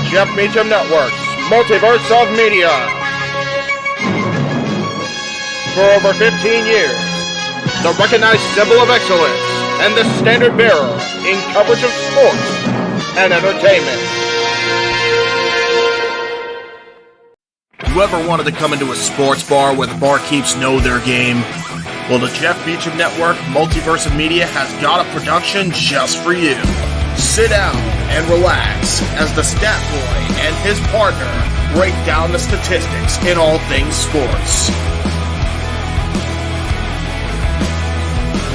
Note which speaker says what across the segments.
Speaker 1: Jeff Meacham Network's Multiverse of Media. For over 15 years, the recognized symbol of excellence and the standard bearer in coverage of sports and entertainment. You ever wanted to come into a sports bar where the barkeeps know their game? Well, the Jeff Meacham Network Multiverse of Media has got a production just for you. Sit down and relax as the Stat Boy and his partner break down the statistics in all things sports.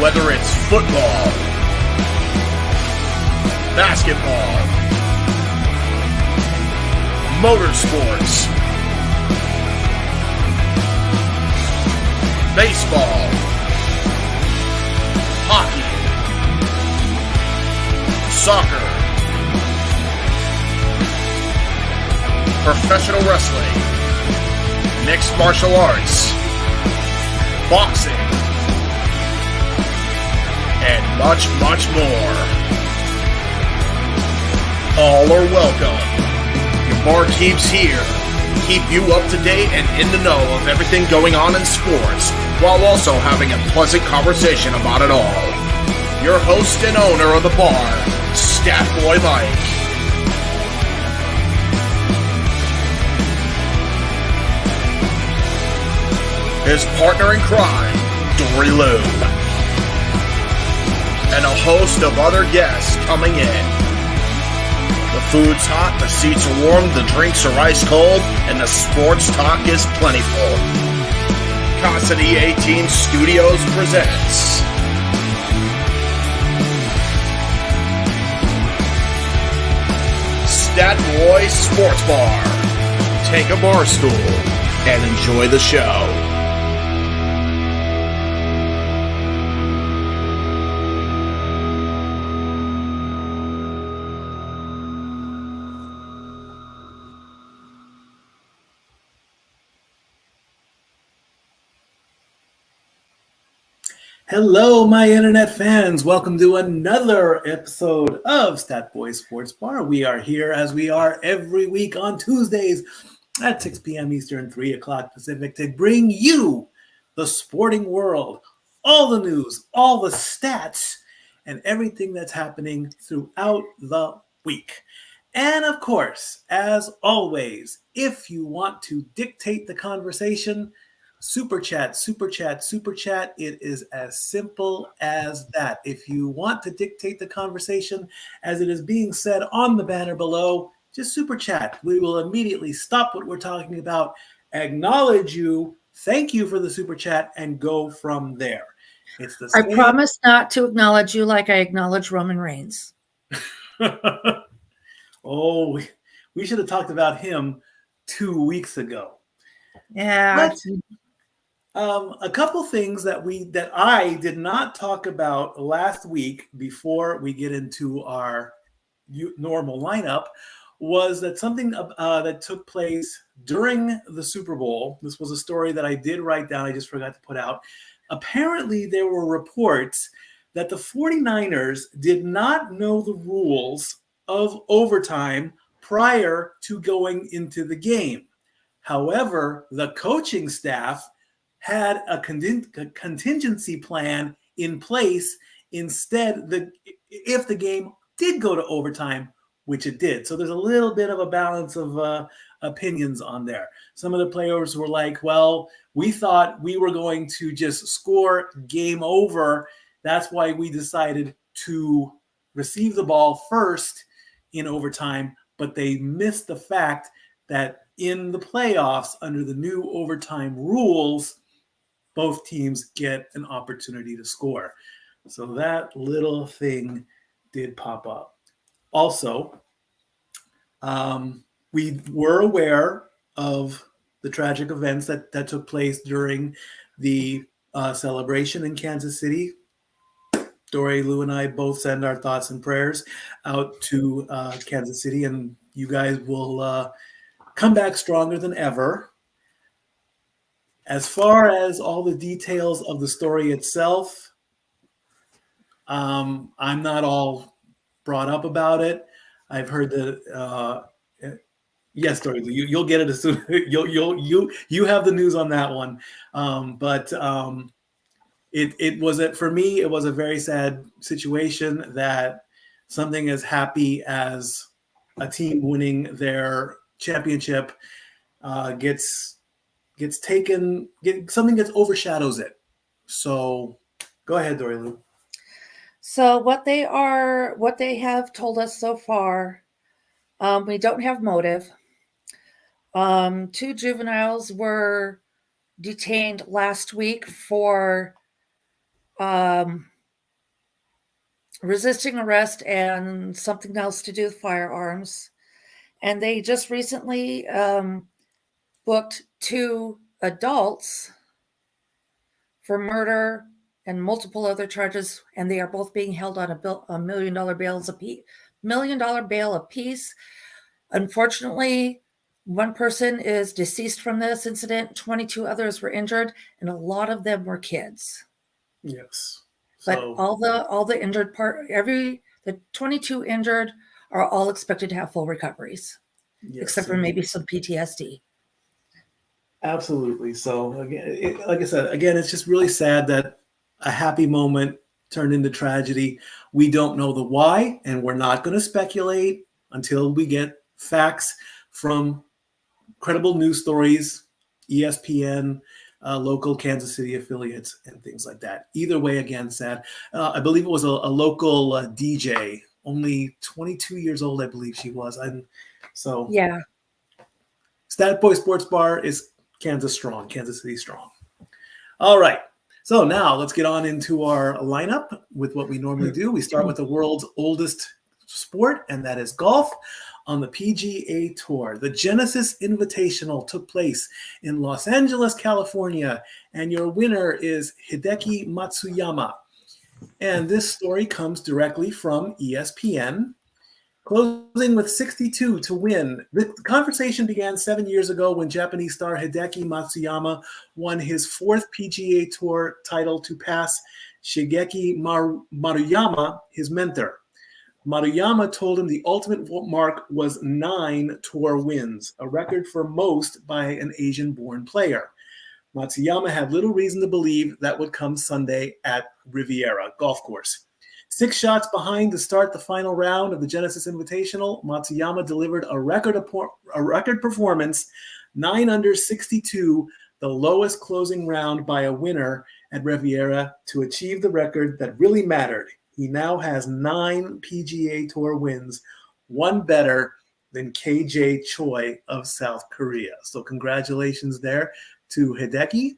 Speaker 1: Whether it's football, basketball, motorsports, baseball, hockey, soccer, professional wrestling, mixed martial arts, boxing, and much, much more. All are welcome. Your barkeeps here keep you up to date and in the know of everything going on in sports, while also having a pleasant conversation about it all. Your host and owner of the bar, Stat Boy Mike. His partner in crime, Dory Lou. And a host of other guests coming in. The food's hot, the seats are warm, the drinks are ice cold, and the sports talk is plentiful. Cassidy 18 Studios presents Stat Boy Sports Bar. Take a bar stool and enjoy the show.
Speaker 2: Hello, my internet fans. Welcome to another episode of Stat Boy Sports Bar. We are here as we are every week on Tuesdays at 6 p.m. Eastern, 3 o'clock Pacific to bring you the sporting world, all the news, all the stats, and everything that's happening throughout the week. And of course, as always, if you want to dictate the conversation, Super chat, super chat, super chat. It is as simple as that. If you want to dictate the conversation as it is being said on the banner below, just super chat. We will immediately stop what we're talking about, acknowledge you, thank you for the super chat, and go from there. It's the same.
Speaker 3: I promise not to acknowledge you like I acknowledge Roman Reigns.
Speaker 2: Oh, we should have talked about him 2 weeks ago.
Speaker 3: Yeah.
Speaker 2: A couple things that I did not talk about last week before we get into our normal lineup was that something that took place during the Super Bowl. This was a story that I did write down. I just forgot to put out. Apparently, there were reports that the 49ers did not know the rules of overtime prior to going into the game. However, the coaching staff had a contingency plan in place instead if the game did go to overtime, which it did. So there's a little bit of a balance of opinions on there. Some of the players were like, well, we thought we were going to just score game over. That's why we decided to receive the ball first in overtime, but they missed the fact that in the playoffs, under the new overtime rules, both teams get an opportunity to score. So that little thing did pop up. Also, we were aware of the tragic events that took place during the celebration in Kansas City. Dory, Lou, and I both send our thoughts and prayers out to Kansas City, and you guys will come back stronger than ever. As far as all the details of the story itself, I'm not all brought up about it. I've heard that Yes, Dory, you'll get it as soon. You have the news on that one. But it was for me. It was a very sad situation that something as happy as a team winning their championship gets taken. Something that overshadows it. So go ahead, Dory Lou.
Speaker 3: So what they have told us so far, we don't have motive. 2 juveniles were detained last week for resisting arrest and something else to do with firearms. And they just recently booked 2 adults for murder and multiple other charges, and they are both being held on a $1 million bail apiece. Unfortunately, one person is deceased from this incident, 22 others were injured, and a lot of them were kids.
Speaker 2: Yes.
Speaker 3: But all the injured the 22 injured are all expected to have full recoveries, yes, except for maybe some PTSD.
Speaker 2: Absolutely. So again, like I said, it's just really sad that a happy moment turned into tragedy. We don't know the why, and we're not going to speculate until we get facts from credible news stories, ESPN, local Kansas City affiliates, and things like that. Either way, again, sad. I believe it was a local DJ, only 22 years old, I believe she was. And so,
Speaker 3: yeah.
Speaker 2: Stat Boy Sports Bar is Kansas City strong. All right. So now let's get on into our lineup with what we normally do. We start with the world's oldest sport, and that is golf on the PGA Tour. The Genesis Invitational took place in Los Angeles, California, and your winner is Hideki Matsuyama. And this story comes directly from ESPN. Closing with 62 to win. The conversation began 7 years ago when Japanese star Hideki Matsuyama won his 4th PGA Tour title to pass Shigeki Maruyama, his mentor. Maruyama told him the ultimate mark was 9 tour wins, a record for most by an Asian-born player. Matsuyama had little reason to believe that would come Sunday at Riviera Golf Course. 6 shots behind to start the final round of the Genesis Invitational, Matsuyama delivered a record performance, 9 under 62, the lowest closing round by a winner at Riviera to achieve the record that really mattered. He now has 9 PGA Tour wins, 1 better than KJ Choi of South Korea. So congratulations there to Hideki.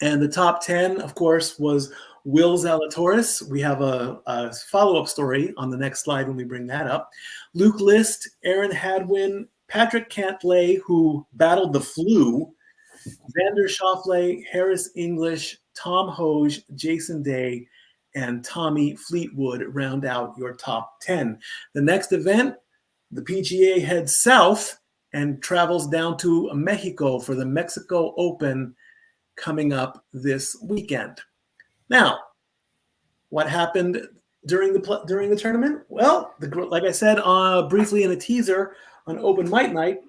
Speaker 2: And the top 10, of course, was Will Zalatoris. We have a follow-up story on the next slide when we bring that up. Luke List, Aaron Hadwin, Patrick Cantlay, who battled the flu, Xander Schauffele, Harris English, Tom Hoge, Jason Day, and Tommy Fleetwood round out your top 10. The next event, the PGA heads south and travels down to Mexico for the Mexico Open coming up this weekend. Now, what happened during the tournament? Well, like I said briefly in a teaser on Open Mic Night,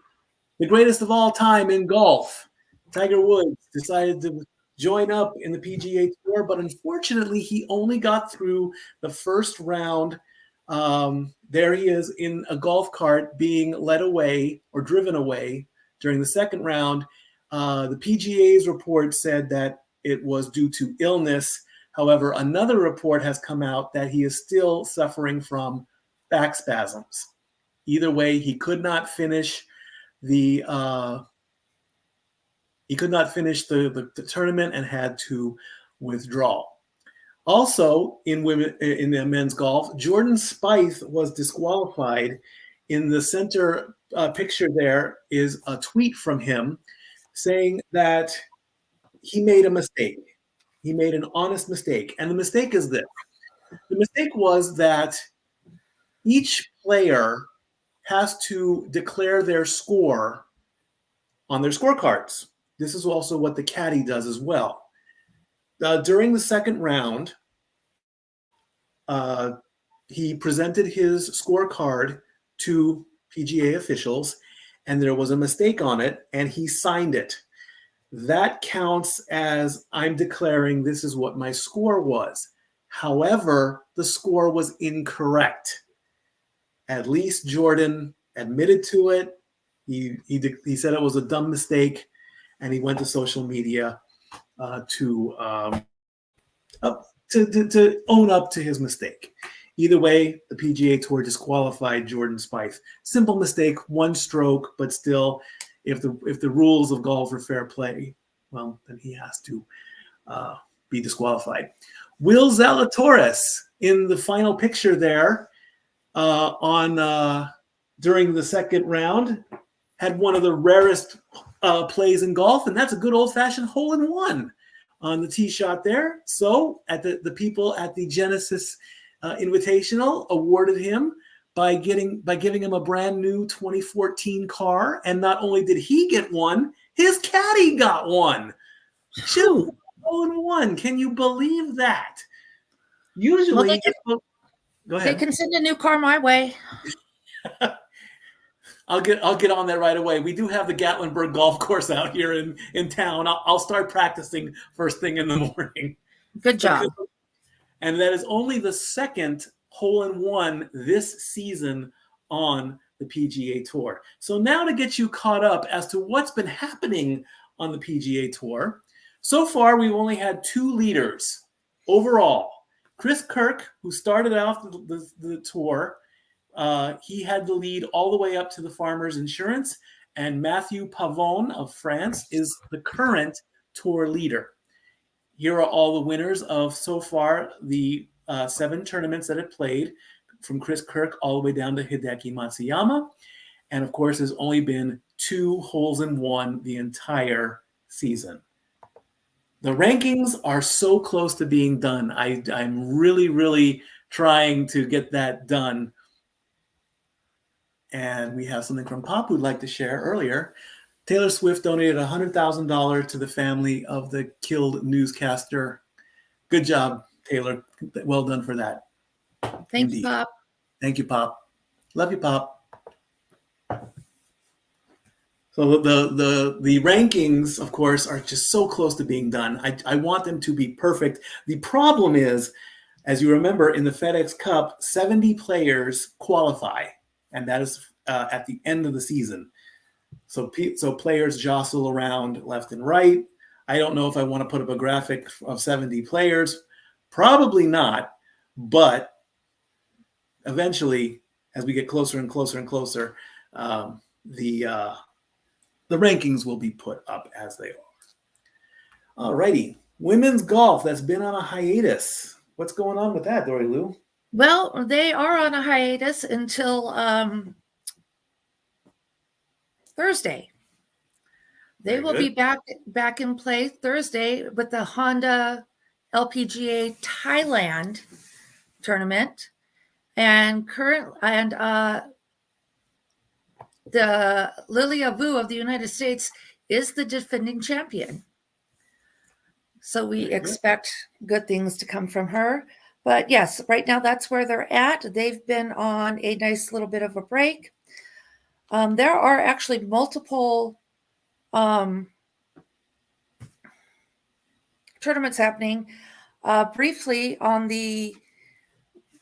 Speaker 2: the greatest of all time in golf, Tiger Woods, decided to join up in the PGA Tour, but unfortunately, he only got through the first round. There he is in a golf cart being led away or driven away during the second round. The PGA's report said that it was due to illness. However, another report has come out that he is still suffering from back spasms. Either way, he could not finish the tournament and had to withdraw. Also, in the men's golf, Jordan Spieth was disqualified. In the center picture there is a tweet from him saying that he made a mistake. He made an honest mistake. And the mistake is this. The mistake was that each player has to declare their score on their scorecards. This is also what the caddy does as well. During the second round, he presented his scorecard to PGA officials, and there was a mistake on it, and he signed it. That counts as I'm declaring this is what my score was. However, the score was incorrect. At least Jordan admitted to it. He said it was a dumb mistake, and he went to social media to own up to his mistake. Either way, the PGA Tour disqualified Jordan Spieth. Simple mistake, one stroke, but still, if the rules of golf are fair play, well, then he has to be disqualified. Will Zalatoris in the final picture there during the second round had one of the rarest plays in golf, and that's a good old-fashioned hole-in-one on the tee shot there. So at the people at the Genesis Invitational awarded him by giving him a brand new 2014 car, and not only did he get one, his caddy got one. Shoot, hole-in-one. Can you believe that? Usually, go ahead.
Speaker 3: They can send a new car my way.
Speaker 2: I'll get on that right away. We do have the Gatlinburg Golf Course out here in town. I'll start practicing first thing in the morning.
Speaker 3: Good job.
Speaker 2: And that is only the second hole-in-one this season on the PGA Tour. So now to get you caught up as to what's been happening on the PGA Tour. So far, we've only had 2 leaders overall. Chris Kirk, who started off the tour, he had the lead all the way up to the Farmers Insurance, and Matthew Pavon of France is the current tour leader. Here are all the winners of so far the 7 tournaments that have played, from Chris Kirk all the way down to Hideki Matsuyama. And of course, there's only been 2 holes-in-one the entire season. The rankings are so close to being done. I'm really, really trying to get that done. And we have something from Pop who'd like to share earlier. Taylor Swift donated $100,000 to the family of the killed newscaster. Good job, Taylor. Well done for that.
Speaker 3: Thank you, Pop.
Speaker 2: Thank you, Pop. Love you, Pop. So the rankings, of course, are just so close to being done. I want them to be perfect. The problem is, as you remember, in the FedEx Cup, 70 players qualify, and that is at the end of the season. So players jostle around left and right. I don't know if I want to put up a graphic of 70 players. Probably not, but eventually, as we get closer and closer and closer, the rankings will be put up as they are. All righty. Women's golf, that's been on a hiatus. What's going on with that, Dory Lou?
Speaker 3: Well, they are on a hiatus until Thursday. They will be back in play Thursday with the Honda LPGA Thailand tournament, and the Lilia Vu of the United States is the defending champion. So we expect good things to come from her. But yes, right now that's where they're at. They've been on a nice little bit of a break. There are actually multiple tournaments happening. Briefly, on the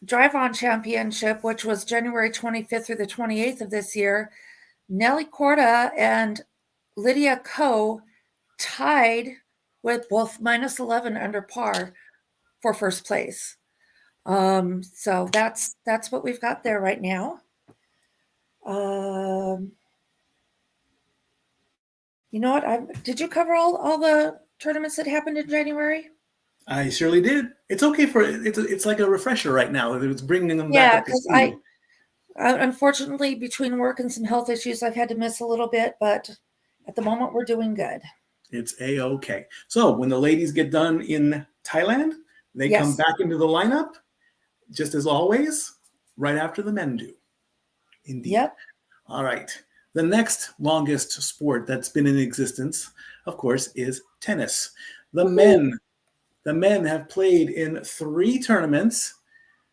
Speaker 3: Drive-On Championship, which was January 25th through the 28th of this year, Nelly Korda and Lydia Ko tied with both minus 11 under par for first place. So that's what we've got there right now. You know what? Did you cover all the tournaments that happened in January?
Speaker 2: I surely did. It's okay it's like a refresher right now. It's bringing them back up to speed.
Speaker 3: Yeah, because unfortunately, between work and some health issues, I've had to miss a little bit, but at the moment, we're doing good.
Speaker 2: It's A-okay. So when the ladies get done in Thailand, they come back into the lineup, just as always, right after the men do. Indeed.
Speaker 3: Yep.
Speaker 2: All right. The next longest sport that's been in existence, of course, is tennis. The men have played in 3 tournaments,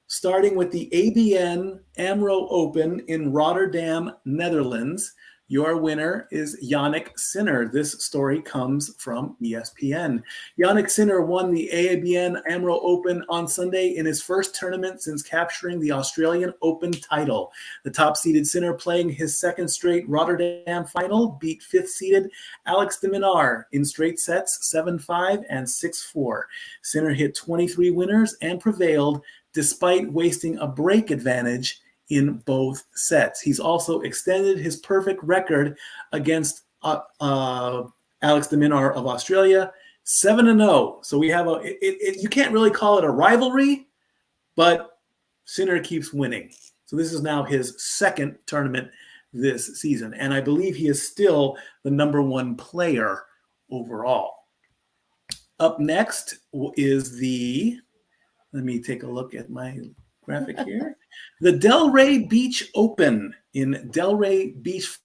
Speaker 2: starting with the ABN AMRO Open in Rotterdam, Netherlands. Your winner is Yannick Sinner. This story comes from ESPN. Yannick Sinner won the AABN AMRO Open on Sunday in his first tournament since capturing the Australian Open title. The top-seeded Sinner, playing his second straight Rotterdam final, beat fifth-seeded Alex de Minaur in straight sets 7-5 and 6-4. Sinner hit 23 winners and prevailed despite wasting a break advantage in both sets. He's also extended his perfect record against Alex de Minaur of Australia, 7-0. So we have you can't really call it a rivalry, but Sinner keeps winning. So this is now his second tournament this season, and I believe he is still the number one player overall. Up next is let me take a look at my graphic here. The Delray Beach Open in Delray Beach.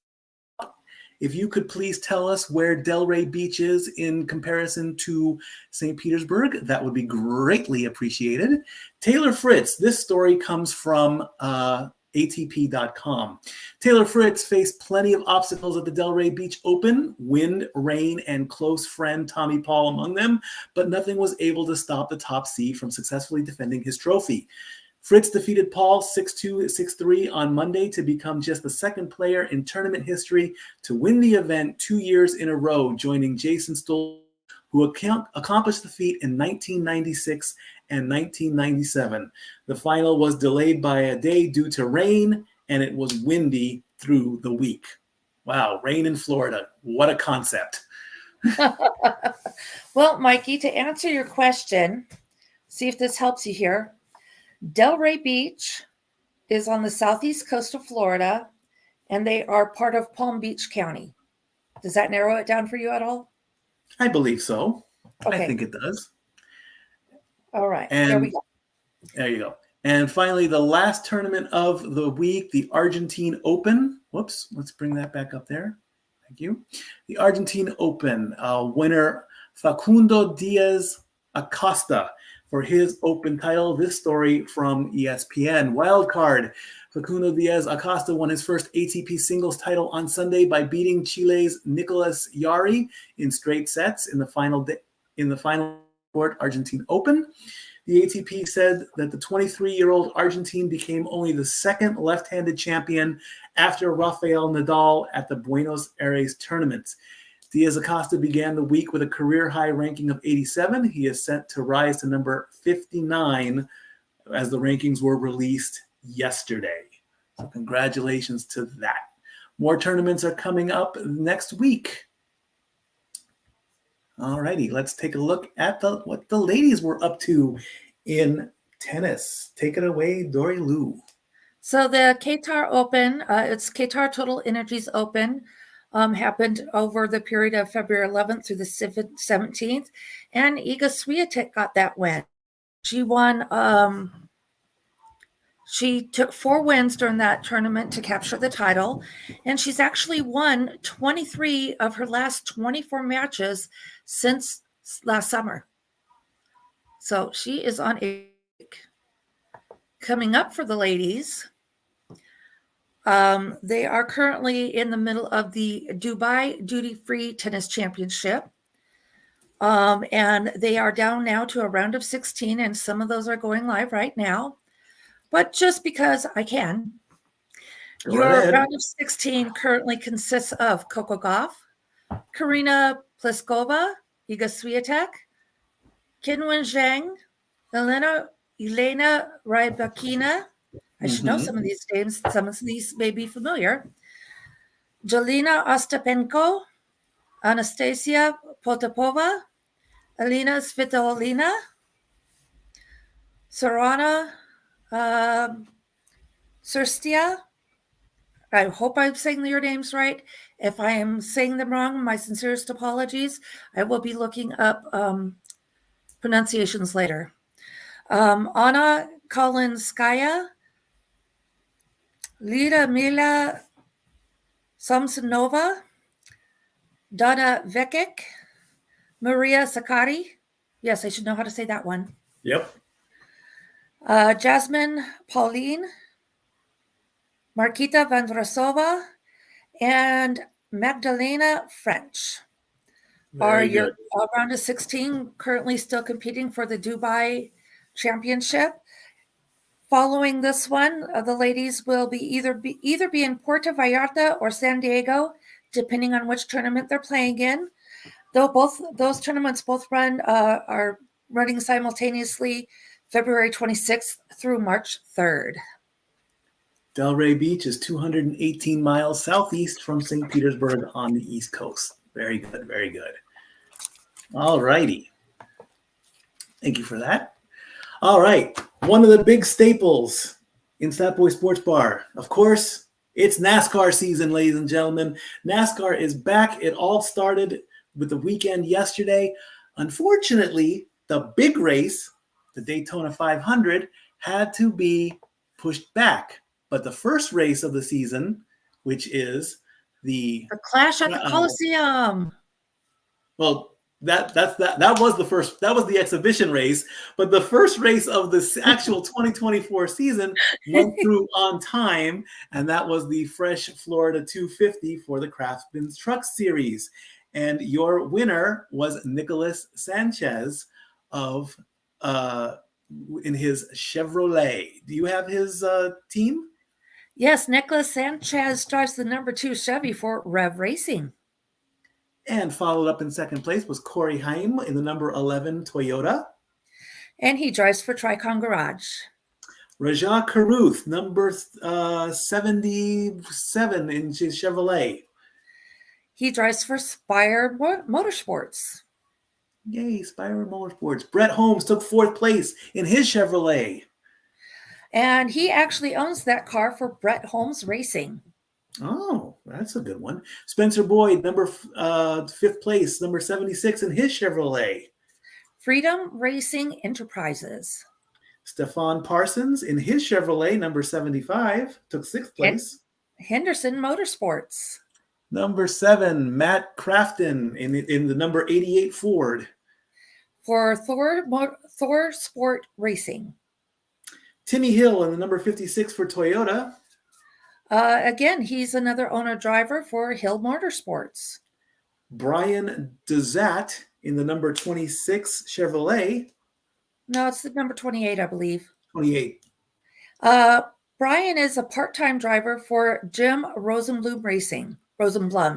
Speaker 2: If you could please tell us where Delray Beach is in comparison to St. Petersburg, that would be greatly appreciated. Taylor Fritz, this story comes from ATP.com. Taylor Fritz faced plenty of obstacles at the Delray Beach Open, wind, rain, and close friend Tommy Paul among them, but nothing was able to stop the top seed from successfully defending his trophy. Fritz defeated Paul 6-2, 6-3 on Monday to become just the second player in tournament history to win the event 2 years in a row, joining Jason Stoll, who accomplished the feat in 1996 and 1997. The final was delayed by a day due to rain, and it was windy through the week. Wow, rain in Florida. What a concept.
Speaker 3: Well, Mikey, to answer your question, see if this helps you here. Delray Beach is on the southeast coast of Florida, and they are part of Palm Beach County. Does that narrow it down for you at all?
Speaker 2: I believe so.
Speaker 3: Okay.
Speaker 2: I think it does.
Speaker 3: All right.
Speaker 2: And
Speaker 3: there we go.
Speaker 2: There you go. And finally, the last tournament of the week, the Argentine Open. Whoops, let's bring that back up there. Thank you. The Argentine Open winner, Facundo Diaz Acosta, for his Open title. This story from ESPN. Wildcard. Facundo Diaz Acosta won his first ATP singles title on Sunday by beating Chile's Nicolas Yari in straight sets in the final Argentine Open. The ATP said that the 23-year-old Argentine became only the second left-handed champion after Rafael Nadal at the Buenos Aires tournament. Diaz Acosta began the week with a career-high ranking of 87. He is set to rise to number 59 as the rankings were released yesterday. So congratulations to that. More tournaments are coming up next week. All righty, let's take a look at what the ladies were up to in tennis. Take it away, Dory Lou.
Speaker 3: So the Qatar Open, it's Qatar Total Energies Open, happened over the period of February 11th through the 17th, and Iga Swiatek got that win. She won. She took 4 wins during that tournament to capture the title, and she's actually won 23 of her last 24 matches since last summer. So she is on a coming up for the ladies. They are currently in the middle of the Dubai Duty-Free Tennis Championship. And they are down now to a round of 16, and some of those are going live right now. But just because I can, your round of 16 currently consists of Coco Gauff, Karina Pliskova, Iga Swiatek, Qinwen Zhang, Elena Rybakina. I should know some of these names. Some of these may be familiar. Jelena Ostapenko, Anastasia Potapova, Elena Svitolina, Sorana Cirstea. I hope I'm saying your names right. If I am saying them wrong, my sincerest apologies. I will be looking up pronunciations later. Anna Kolinskaya, Lida Mila Samsonova, Donna Vekic, Maria Sakkari. Yes, I should know how to say that one.
Speaker 2: Yep.
Speaker 3: Jasmine Pauline, Markita Vandrasova, and Magdalena French are
Speaker 2: Very
Speaker 3: your
Speaker 2: good.
Speaker 3: round of 16 currently still competing for the Dubai Championship. Following this one, the ladies will either be in Puerto Vallarta or San Diego, depending on which tournament they're playing in. Though both those tournaments are running simultaneously February 26th through March 3rd.
Speaker 2: Delray Beach is 218 miles southeast from St. Petersburg on the East Coast. Very good, very good. All righty. Thank you for that. All right. One of the big staples in Stat Boy Sports Bar, of course, it's NASCAR season, ladies and gentlemen. NASCAR is back. It all started with the weekend yesterday. Unfortunately, the big race, the Daytona 500, had to be pushed back. But the first race of the season, which is the
Speaker 3: Clash at the Coliseum.
Speaker 2: Well, that was the first. That was the exhibition race. But the first race of the actual 2024 season went through on time, and that was the Fresh Florida 250 for the Craftsman's Truck Series. And your winner was Nicholas Sanchez of in his Chevrolet. Do you have his team?
Speaker 3: Yes, Nicholas Sanchez drives the number 2 Chevy for Rev Racing.
Speaker 2: And followed up in second place was Corey Haim in the number 11 Toyota.
Speaker 3: And he drives for Tricon Garage.
Speaker 2: Rajah Caruth, number 77 in Chevrolet.
Speaker 3: He drives for Spire Motorsports.
Speaker 2: Yay, Spire Motorsports. Brett Holmes took fourth place in his Chevrolet.
Speaker 3: And he actually owns that car for Brett Holmes Racing.
Speaker 2: Oh, that's a good one. Spencer Boyd, number fifth place, number 76 in his Chevrolet.
Speaker 3: Freedom Racing Enterprises.
Speaker 2: Stefan Parsons in his Chevrolet, number 75, took sixth place.
Speaker 3: Henderson Motorsports.
Speaker 2: Number 7, Matt Crafton in the number 88 Ford.
Speaker 3: For Thor Sport Racing.
Speaker 2: Timmy Hill in the number 56 for Toyota.
Speaker 3: Again, he's another owner-driver for Hill Motorsports.
Speaker 2: Brian Dezat in the number 26 Chevrolet.
Speaker 3: No, it's the number 28, I believe.
Speaker 2: 28.
Speaker 3: Brian is a part-time driver for Jim Rosenblum Racing. Rosenblum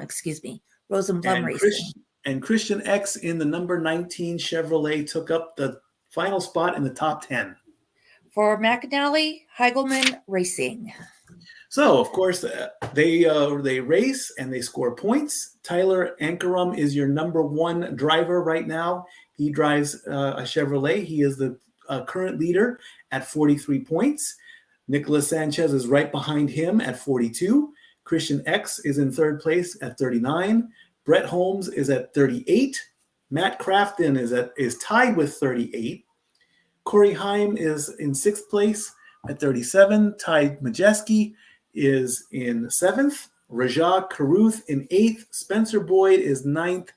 Speaker 3: Racing.
Speaker 2: And Christian X in the number 19 Chevrolet took up the final spot in the top 10.
Speaker 3: For McAnally Heigelman Racing.
Speaker 2: So, of course, they race and they score points. Tyler Ankarum is your number 1 driver right now. He drives a Chevrolet. He is the current leader at 43 points. Nicholas Sanchez is right behind him at 42. Christian X is in third place at 39. Brett Holmes is at 38. Matt Crafton is tied with 38. Corey Haim is in sixth place at 37. Ty Majeski is in 7th. Rajah Caruth in 8th. Spencer Boyd is 9th.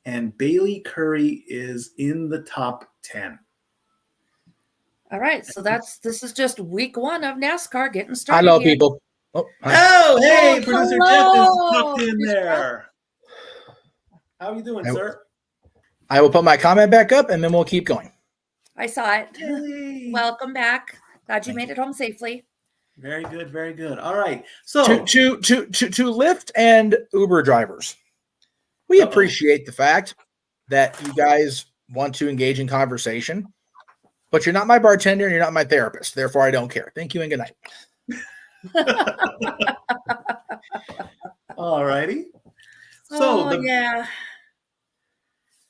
Speaker 2: And Bailey Curry is in the top 10.
Speaker 3: All right, so this is just week 1 of NASCAR getting started.
Speaker 4: Hello, people.
Speaker 2: Oh, hey, producer Jeff is tucked in there. How are you doing, sir?
Speaker 4: I will put my comment back up, and then we'll keep going.
Speaker 3: I saw it.
Speaker 2: Hey.
Speaker 3: Welcome back. Glad you made it home safely.
Speaker 2: Very good, very good. All right. So
Speaker 4: to Lyft and Uber drivers, we appreciate the fact that you guys want to engage in conversation, but you're not my bartender and you're not my therapist. Therefore, I don't care. Thank you and good night.
Speaker 2: All righty. So
Speaker 3: yeah.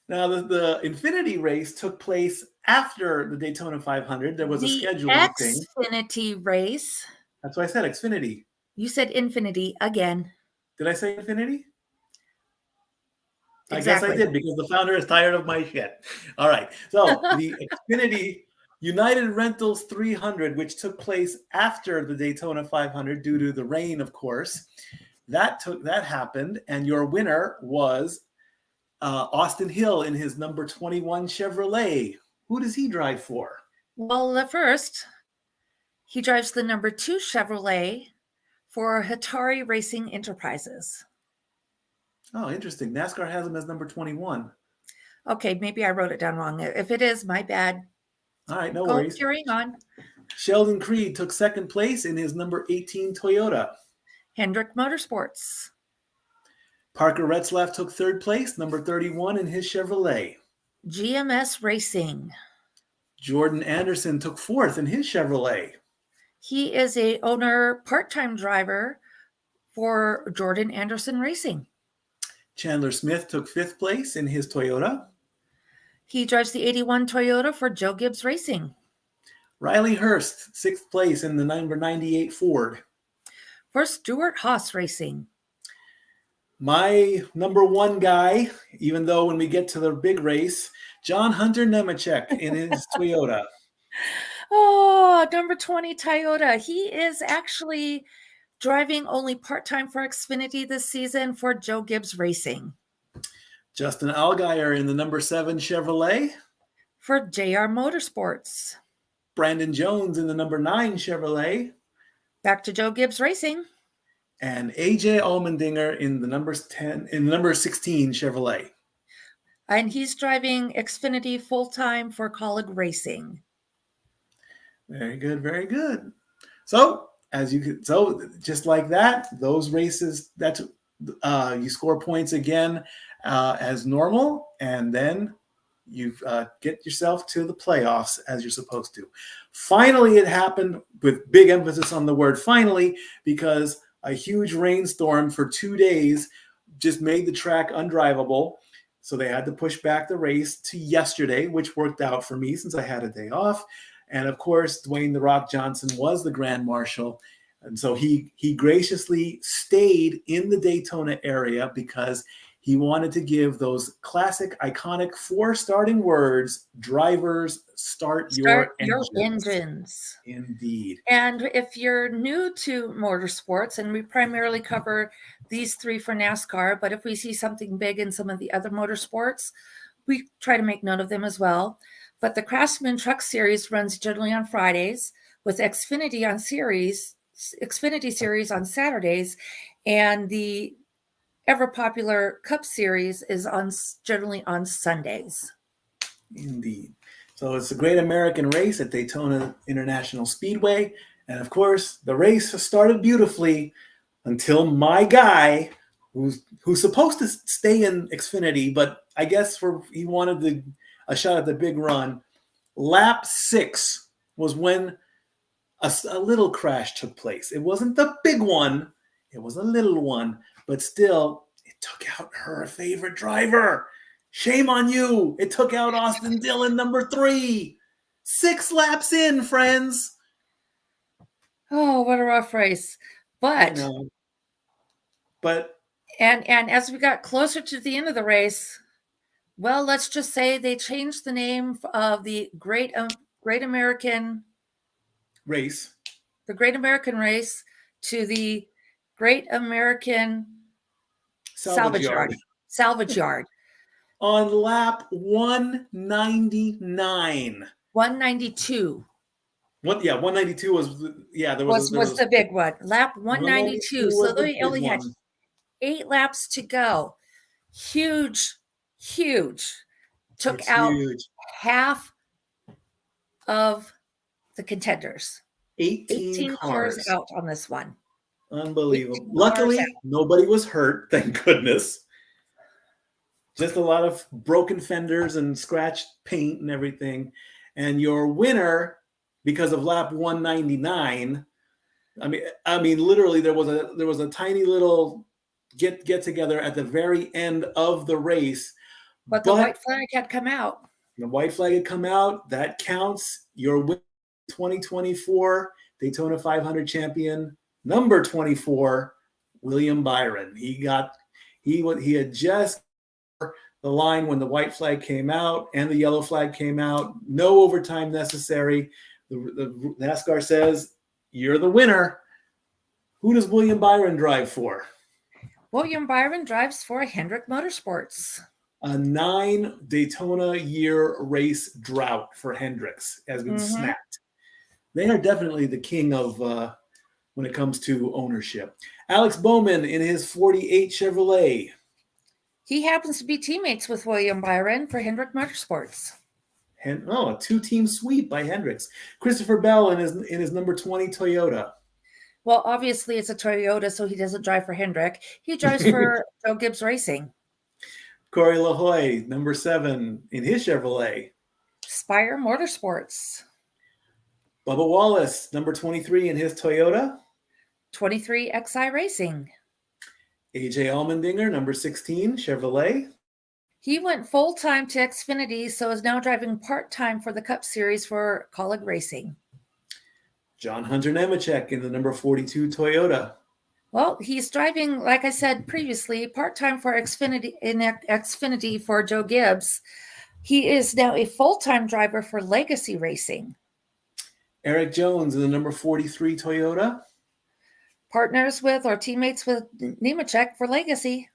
Speaker 2: Now the Infinity race took place after the Daytona 500. There was a scheduling thing.
Speaker 3: Xfinity race.
Speaker 2: That's why I said Xfinity.
Speaker 3: You said Infinity again.
Speaker 2: Did I say Infinity?
Speaker 3: Exactly.
Speaker 2: I guess I did because the founder is tired of my shit. All right. So the Xfinity United Rentals 300, which took place after the Daytona 500 due to the rain, of course, that happened, and your winner was Austin Hill in his number 21 Chevrolet. Who does he drive for?
Speaker 3: Well, the first, he drives the number 2 Chevrolet for Hattori Racing Enterprises.
Speaker 2: Oh, interesting. NASCAR has him as number 21.
Speaker 3: Okay, maybe I wrote it down wrong. If it is, my bad.
Speaker 2: All right, no
Speaker 3: Go
Speaker 2: worries.
Speaker 3: carrying on.
Speaker 2: Sheldon Creed took second place in his number 18 Toyota.
Speaker 3: Hendrick Motorsports.
Speaker 2: Parker Retzlaff took third place, number 31 in his Chevrolet.
Speaker 3: GMS Racing.
Speaker 2: Jordan Anderson took fourth in his Chevrolet.
Speaker 3: He is a owner part-time driver for Jordan Anderson Racing.
Speaker 2: Chandler Smith took fifth place in his Toyota.
Speaker 3: He drives the 81 Toyota for Joe Gibbs Racing.
Speaker 2: Riley Hurst, sixth place in the number 98 Ford.
Speaker 3: For Stuart Haas Racing.
Speaker 2: My number one guy, even though when we get to the big race, John Hunter Nemechek in his Toyota.
Speaker 3: Oh, number 20 Toyota. He is actually driving only part-time for Xfinity this season for Joe Gibbs Racing.
Speaker 2: Justin Allgaier in the number 7 Chevrolet.
Speaker 3: For JR Motorsports.
Speaker 2: Brandon Jones in the number 9 Chevrolet.
Speaker 3: Back to Joe Gibbs Racing.
Speaker 2: And AJ Allmendinger in the number 16 Chevrolet.
Speaker 3: And he's driving Xfinity full-time for Colleague Racing.
Speaker 2: Very good, very good. So just like that, those races, that's you score points again as normal, and then you get yourself to the playoffs as you're supposed to. Finally, it happened, with big emphasis on the word finally, because a huge rainstorm for 2 days just made the track undrivable. So they had to push back the race to yesterday, which worked out for me since I had a day off. And of course, Dwayne "The Rock" Johnson was the Grand Marshal. And so he graciously stayed in the Daytona area because he wanted to give those classic, iconic 4 starting words: drivers, start your engines. Indeed.
Speaker 3: And if you're new to motorsports, and we primarily cover these 3 for NASCAR, but if we see something big in some of the other motorsports, we try to make note of them as well. But the Craftsman Truck Series runs generally on Fridays, with Xfinity Series on Saturdays, and the ever popular Cup Series is generally on Sundays.
Speaker 2: Indeed. So it's a great American race at Daytona International Speedway. And of course, the race started beautifully until my guy, who's supposed to stay in Xfinity, but I guess he wanted a shot at the big run. Lap 6 was when a little crash took place. It wasn't the big one. It was a little one. But still, it took out her favorite driver. Shame on you. It took out Austin Dillon, number 3. 6 laps in, friends.
Speaker 3: Oh, what a rough race. But and as we got closer to the end of the race, well, let's just say they changed the name of the Great American
Speaker 2: Race.
Speaker 3: The Great American Race to the Great American Salvage Yard.
Speaker 2: On lap 199.
Speaker 3: 192.
Speaker 2: 192 was there was
Speaker 3: the big one. Lap 192. So they only had 8 laps to go. Huge. Took out half of the contenders.
Speaker 2: 18
Speaker 3: cars out on this one.
Speaker 2: Unbelievable. Luckily, nobody was hurt, thank goodness. Just a lot of broken fenders and scratched paint and everything. And your winner, because of lap 199, I mean, literally there was a tiny little get together at the very end of the race.
Speaker 3: But the white flag had come out.
Speaker 2: The white flag had come out. That counts. Your win, 2024 Daytona 500 champion, number 24, William Byron. He had just the line when the white flag came out and the yellow flag came out. No overtime necessary. The NASCAR says, you're the winner. Who does William Byron drive for?
Speaker 3: William Byron drives for Hendrick Motorsports.
Speaker 2: A 9 Daytona year race drought for Hendricks has been snapped. They are definitely the king of when it comes to ownership. Alex Bowman in his 48 Chevrolet.
Speaker 3: He happens to be teammates with William Byron for Hendrick Motorsports.
Speaker 2: A two-team sweep by Hendricks. Christopher Bell in his number 20 Toyota.
Speaker 3: Well, obviously it's a Toyota, so he doesn't drive for Hendrick. He drives for Joe Gibbs Racing.
Speaker 2: Corey LaHoy, number 7 in his Chevrolet.
Speaker 3: Spire Motorsports.
Speaker 2: Bubba Wallace, number 23 in his Toyota.
Speaker 3: 23 XI Racing.
Speaker 2: AJ Allmendinger, number 16, Chevrolet.
Speaker 3: He went full-time to Xfinity, so is now driving part-time for the Cup Series for Colleague Racing.
Speaker 2: John Hunter Nemechek in the number 42 Toyota.
Speaker 3: Well, he's driving, like I said previously, part-time for Xfinity for Joe Gibbs. He is now a full-time driver for Legacy Racing.
Speaker 2: Eric Jones in the number 43 Toyota.
Speaker 3: Partners with or teammates with Nemechek for Legacy.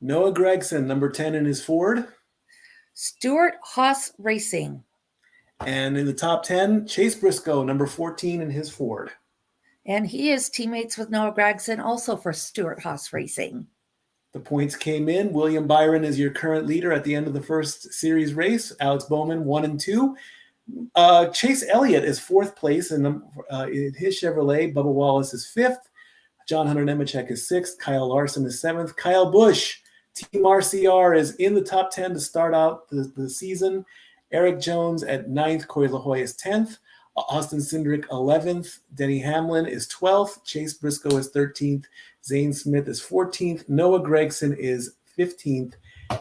Speaker 2: Noah Gregson, number 10 in his Ford.
Speaker 3: Stuart Haas Racing.
Speaker 2: And in the top 10, Chase Briscoe, number 14 in his Ford.
Speaker 3: And he is teammates with Noah Gregson, also for Stuart Haas Racing.
Speaker 2: The points came in. William Byron is your current leader at the end of the first series race. Alex Bowman, 1 and 2. Chase Elliott is 4th place in his Chevrolet. Bubba Wallace is 5th. John Hunter Nemechek is 6th. Kyle Larson is 7th. Kyle Busch, Team RCR, is in the top 10 to start out the season. Eric Jones at 9th. Corey LaHoy is 10th. Austin Cindric 11th. Denny Hamlin is 12th. Chase Briscoe is 13th. Zane Smith is 14th. Noah Gregson is 15th.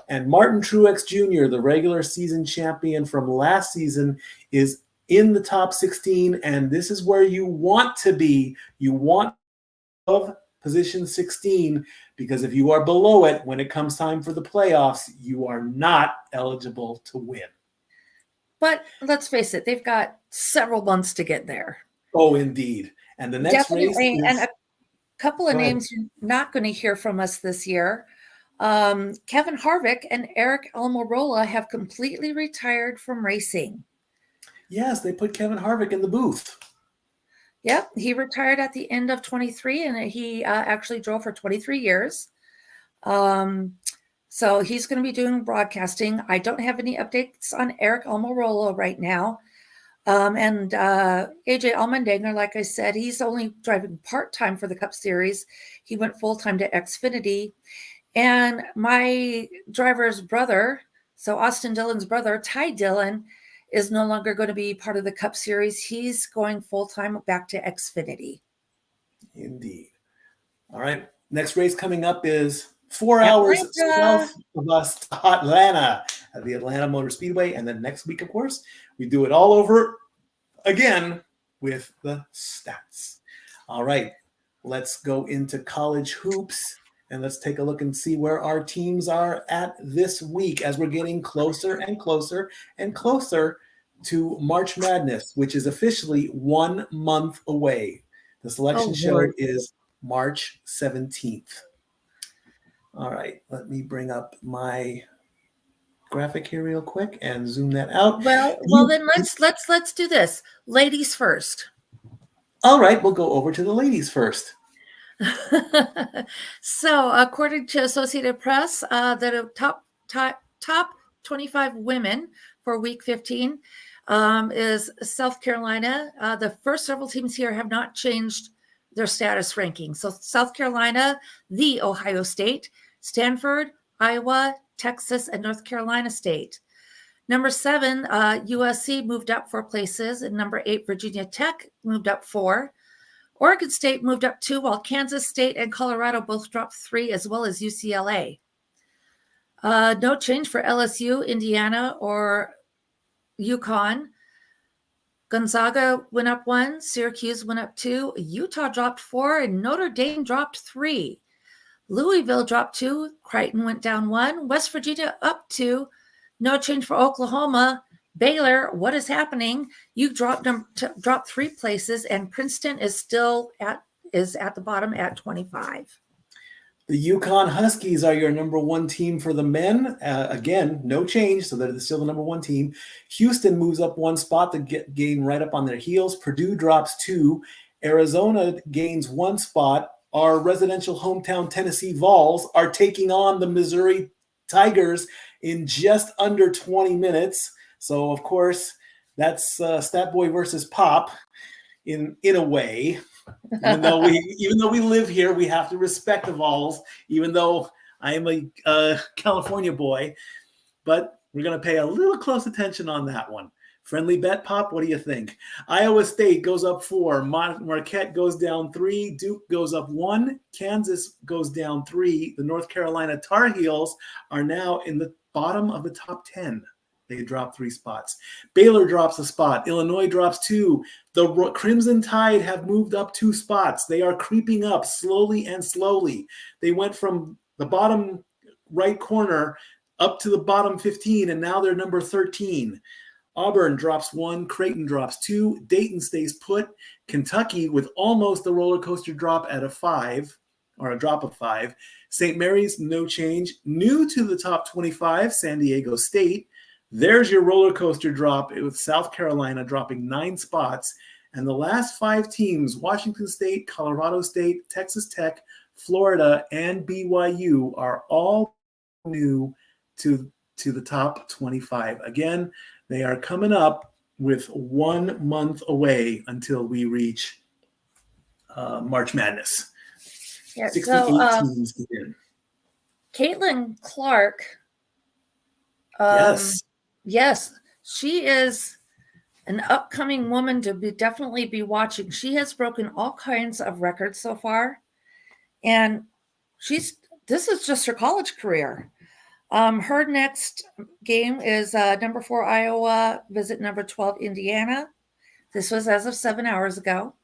Speaker 2: And Martin Truex Jr., the regular season champion from last season, is in the top 16. And this is where you want to be. You want of position 16, because if you are below it when it comes time for the playoffs, you are not eligible to win.
Speaker 3: But let's face it, they've got several months to get there.
Speaker 2: Oh, indeed. And the next race is...
Speaker 3: And a couple of names you're not going to hear from us this year. Kevin Harvick and Eric Almirola have completely retired from racing.
Speaker 2: Yes, they put Kevin Harvick in the booth.
Speaker 3: Yep, he retired at the end of 23, and he actually drove for 23 years. So he's going to be doing broadcasting. I don't have any updates on Eric Almirola right now. And AJ Allmendinger, like I said, he's only driving part-time for the Cup Series. He went full-time to Xfinity. And my driver's brother, so Austin Dillon's brother, Ty Dillon, is no longer going to be part of the Cup Series. He's going full-time back to Xfinity.
Speaker 2: Indeed. All right. Next race coming up is 4 hours south of us to Atlanta at the Atlanta Motor Speedway. And then next week, of course, we do it all over again with the stats. All right. Let's go into college hoops. And let's take a look and see where our teams are at this week as we're getting closer and closer and closer to March Madness, which is officially 1 month away. The selection show is March 17th. All right, let me bring up my graphic here real quick and zoom that out.
Speaker 3: Well, then let's do this. Ladies first.
Speaker 2: All right, we'll go over to the ladies first.
Speaker 3: So, according to Associated Press, the top 25 women for Week 15 is South Carolina. The first several teams here have not changed their status ranking. So, South Carolina, the Ohio State, Stanford, Iowa, Texas, and North Carolina State. Number 7, USC moved up 4 places, and number 8, Virginia Tech moved up 4. Oregon State moved up 2, while Kansas State and Colorado both dropped 3, as well as UCLA. No change for LSU, Indiana, or UConn. Gonzaga went up 1, Syracuse went up 2, Utah dropped 4, and Notre Dame dropped 3. Louisville dropped 2, Creighton went down 1, West Virginia up 2. No change for Oklahoma. Baylor, what is happening? You dropped 3 places, and Princeton is still at the bottom at 25.
Speaker 2: The UConn Huskies are your number 1 team for the men. Again, no change, so they're still the number 1 team. Houston moves up 1 spot to gain right up on their heels. Purdue drops 2, Arizona gains 1 spot. Our residential hometown Tennessee Vols are taking on the Missouri Tigers in just under 20 minutes. So, of course, that's Stat Boy versus Pop in a way. Even though we live here, we have to respect the Vols, even though I am a California boy. But we're going to pay a little close attention on that one. Friendly bet, Pop, what do you think? Iowa State goes up 4. Marquette goes down 3. Duke goes up 1. Kansas goes down 3. The North Carolina Tar Heels are now in the bottom of the top 10. They drop 3 spots. Baylor drops a spot. Illinois drops 2. The Crimson Tide have moved up 2 spots. They are creeping up slowly and slowly. They went from the bottom right corner up to the bottom 15, and now they're number 13. Auburn drops 1, Creighton drops 2, Dayton stays put, Kentucky with almost a roller coaster drop at a 5, or a drop of 5. St. Mary's, no change. New to the top 25, San Diego State. There's your roller coaster drop with South Carolina dropping 9 spots. And the last 5 teams, Washington State, Colorado State, Texas Tech, Florida, and BYU, are all new to the top 25. Again, they are coming up with 1 month away until we reach March Madness.
Speaker 3: Yeah,
Speaker 2: 68 teams get in.
Speaker 3: Caitlin Clark.
Speaker 2: Yes.
Speaker 3: Yes, she is an upcoming woman to definitely be watching. She has broken all kinds of records so far. And this is just her college career. Her next game is number 4 Iowa, visit number 12 Indiana. This was as of 7 hours ago.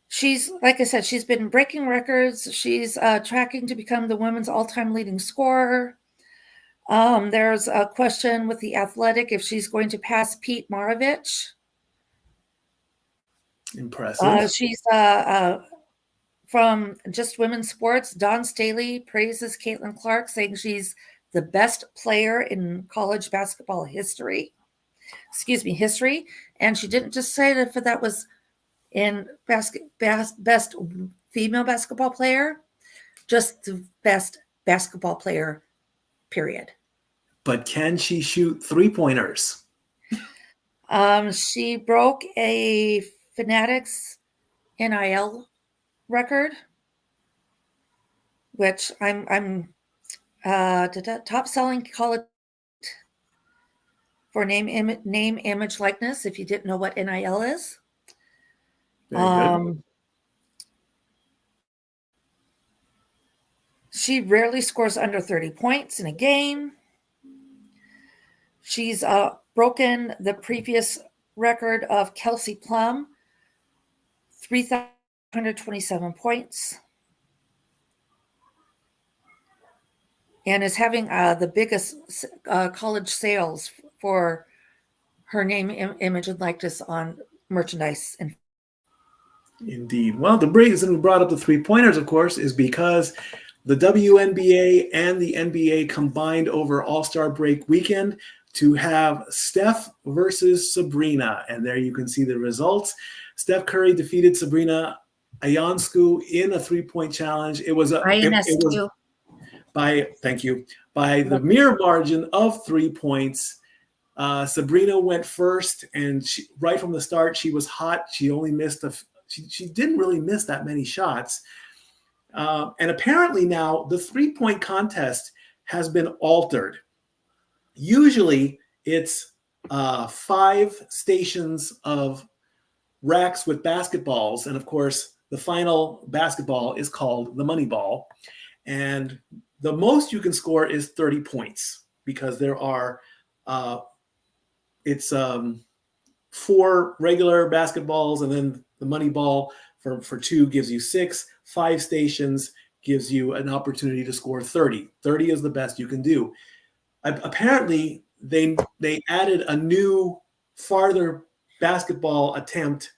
Speaker 3: She's, like I said, she's been breaking records. She's tracking to become the women's all-time leading scorer. There's a question with the Athletic if she's going to pass Pete Maravich.
Speaker 2: Impressive.
Speaker 3: She's from Just Women's Sports. Dawn Staley praises Caitlin Clark, saying she's the best player in college basketball history. History. And she didn't just say that was in best female basketball player, just the best basketball player, period.
Speaker 2: But can she shoot 3-pointers?
Speaker 3: She broke a Fanatics NIL record, which I'm top selling college for name, image, likeness. If you didn't know what NIL is, she rarely scores under 30 points in a game. She's broken the previous record of Kelsey Plum, 3,127 points, and is having the biggest college sales for her name, image, and likeness on merchandise.
Speaker 2: Indeed. Well, the reason we brought up the 3-pointers, of course, is because the WNBA and the NBA combined over All-Star break weekend to have Steph versus Sabrina. And there you can see the results. Steph Curry defeated Sabrina Ionescu in a 3-point challenge. It was by the mere margin of 3 points. Sabrina went first, and right from the start, she was hot. She only missed she didn't really miss that many shots. And apparently now the 3-point contest has been altered. Usually it's 5 stations of racks with basketballs. And of course, the final basketball is called the money ball. And the most you can score is 30 points because there are, it's 4 regular basketballs, and then the money ball for 2 gives you 6. 5 stations gives you an opportunity to score 30. 30 is the best you can do. Apparently, they added a new, farther basketball attempt.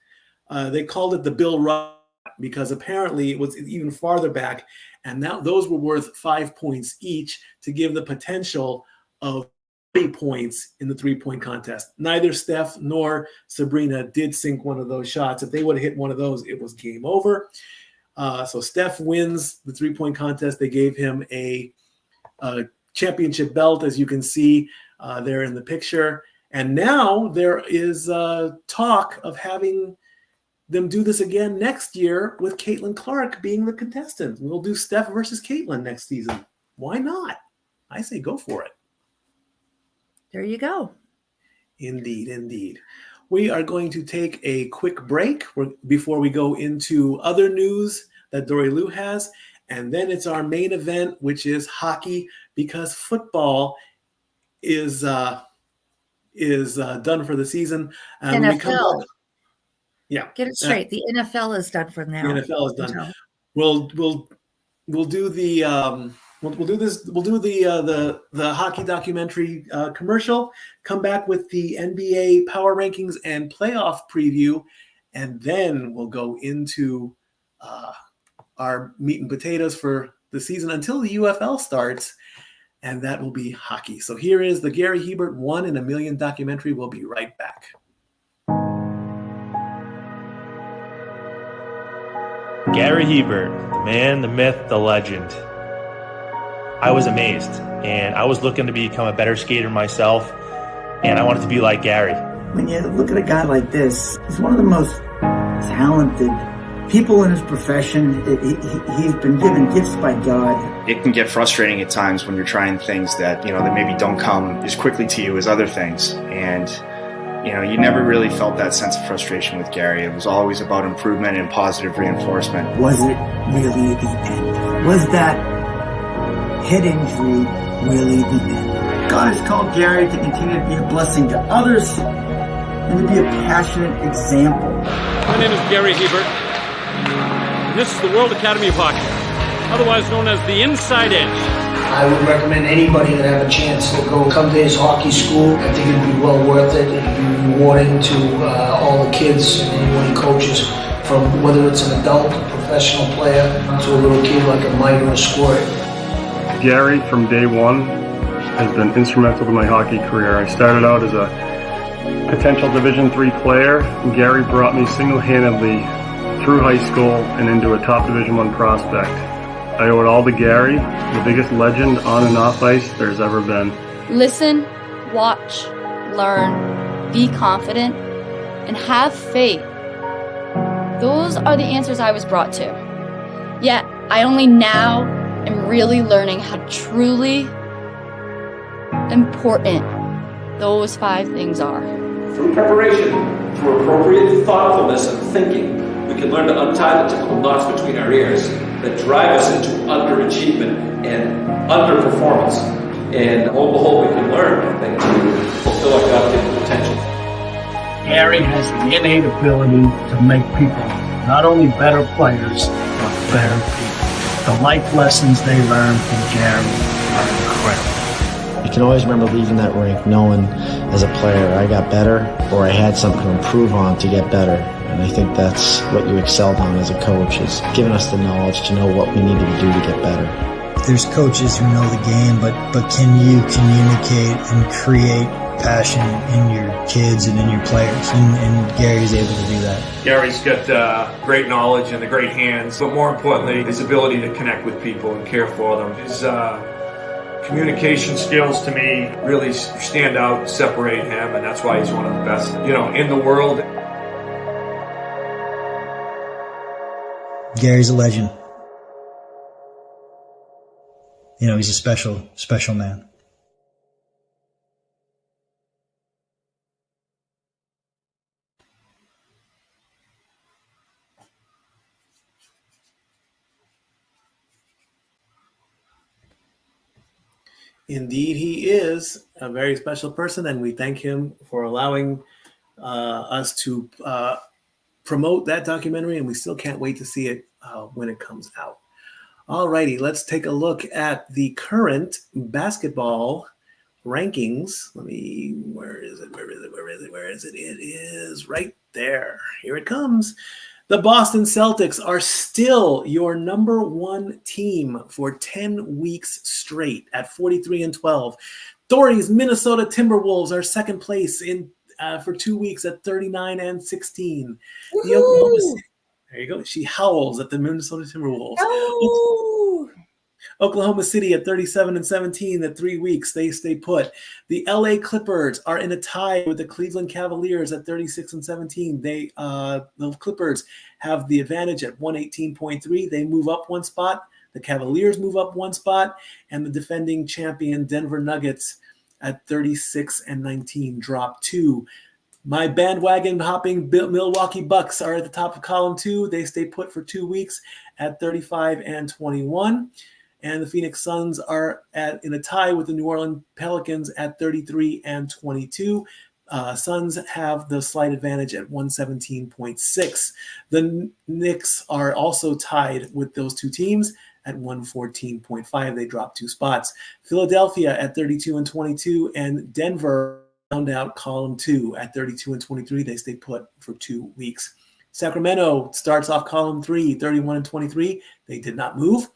Speaker 2: They called it the Bill Rudd because apparently it was even farther back, and now those were worth 5 points each to give the potential of 30 points in the 3-point contest. Neither Steph nor Sabrina did sink one of those shots. If they would have hit one of those, it was game over. So Steph wins the 3-point contest. They gave him a championship belt, as you can see there in the picture. And now there is talk of having them do this again next year with Caitlin Clark being the contestant. We'll do Steph versus Caitlin next season. Why not? I say go for it.
Speaker 3: There you go.
Speaker 2: Indeed, indeed. We are going to take a quick break before we go into other news that Dory Lou has. And then it's our main event, which is hockey, because football is done for the season.
Speaker 3: NFL.
Speaker 2: Yeah.
Speaker 3: Get it straight. The NFL is done for now.
Speaker 2: The NFL is done. We'll do the we'll do the hockey documentary commercial, come back with the NBA power rankings and playoff preview, and then we'll go into our meat and potatoes for the season until the UFL starts, and that will be hockey. So here is the Gary Hebert 1 in a Million documentary. We'll be right back.
Speaker 5: Gary Hebert, the man, the myth, the legend. I was amazed, and I was looking to become a better skater myself, and I wanted to be like Gary.
Speaker 6: When you look at a guy like this, he's one of the most talented people in his profession. He's been given gifts by God.
Speaker 7: It can get frustrating at times when you're trying things that maybe don't come as quickly to you as other things. And, you never really felt that sense of frustration with Gary. It was always about improvement and positive reinforcement.
Speaker 6: Was it really the end? Was that head injury really the end? God has called Gary to continue to be a blessing to others and to be a passionate example.
Speaker 8: My name is Gary Hebert. This is the World Academy of Hockey, otherwise known as the Inside Edge.
Speaker 9: I would recommend anybody that have a chance to come to his hockey school. I think it'd be well worth it. It'd be rewarding to all the kids and anyone he coaches, from whether it's an adult, a professional player, to a little kid like a Mike or a Squirt.
Speaker 10: Gary, from day one, has been instrumental to my hockey career. I started out as a potential Division III player, and Gary brought me single-handedly through high school and into a top Division I prospect. I owe it all to Gary, the biggest legend on and off ice there's ever been.
Speaker 11: Listen, watch, learn, be confident, and have faith. Those are the answers I was brought to. Yet, I only now am really learning how truly important those 5 things are.
Speaker 8: Through preparation, through appropriate thoughtfulness and thinking, we can learn to untie the typical knots between our ears that drive us into underachievement and underperformance. And lo and behold, we can learn, I think, to fulfill our God-given potential.
Speaker 9: Gary has the innate ability to make people not only better players, but better people. The life lessons they learn from Gary are incredible.
Speaker 12: You can always remember leaving that rink knowing as a player I got better, or I had something to improve on to get better. And I think that's what you excelled on as a coach, is giving us the knowledge to know what we needed to do to get better.
Speaker 13: There's coaches who know the game, but can you communicate and create passion in your kids and in your players? And Gary's able to do that.
Speaker 8: Gary's got great knowledge and the great hands, but more importantly, his ability to connect with people and care for them. His communication skills, to me, really stand out, separate him, and that's why he's one of the best, in the world.
Speaker 13: Gary's a legend. He's a special, special man.
Speaker 2: Indeed, he is a very special person, and we thank him for allowing us to promote that documentary, and we still can't wait to see it when it comes out. All righty, let's take a look at the current basketball rankings. Where is it? It is right there. Here it comes. The Boston Celtics are still your number 1 team for 10 weeks straight at 43-12. Dory's Minnesota Timberwolves are second place in for 2 weeks at 39-16. The Oklahoma City, there you go. She howls at the Minnesota Timberwolves.
Speaker 3: Oh.
Speaker 2: Oklahoma City at 37-17 at 3 weeks. They stay put. The LA Clippers are in a tie with the Cleveland Cavaliers at 36-17. The Clippers have the advantage at 118.3. They move up one spot. The Cavaliers move up one spot, and the defending champion Denver Nuggets at 36-19 drop 2. My bandwagon hopping Milwaukee Bucks are at the top of column 2. They stay put for 2 weeks at 35-21. And the Phoenix Suns are in a tie with the New Orleans Pelicans at 33-22. Suns have the slight advantage at 117.6. The Knicks are also tied with those two teams at 114.5. They drop 2 spots. Philadelphia at 32-22, and Denver round out column 2 at 32-23. They stay put for 2 weeks. Sacramento starts off column 3, 31-23. They did not move.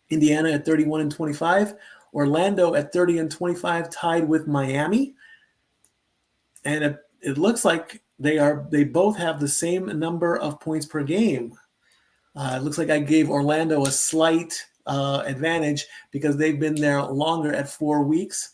Speaker 2: Indiana at 31-25. Orlando at 30-25, tied with Miami. And it looks like they both have the same number of points per game. It looks like I gave Orlando a slight advantage because they've been there longer at 4 weeks.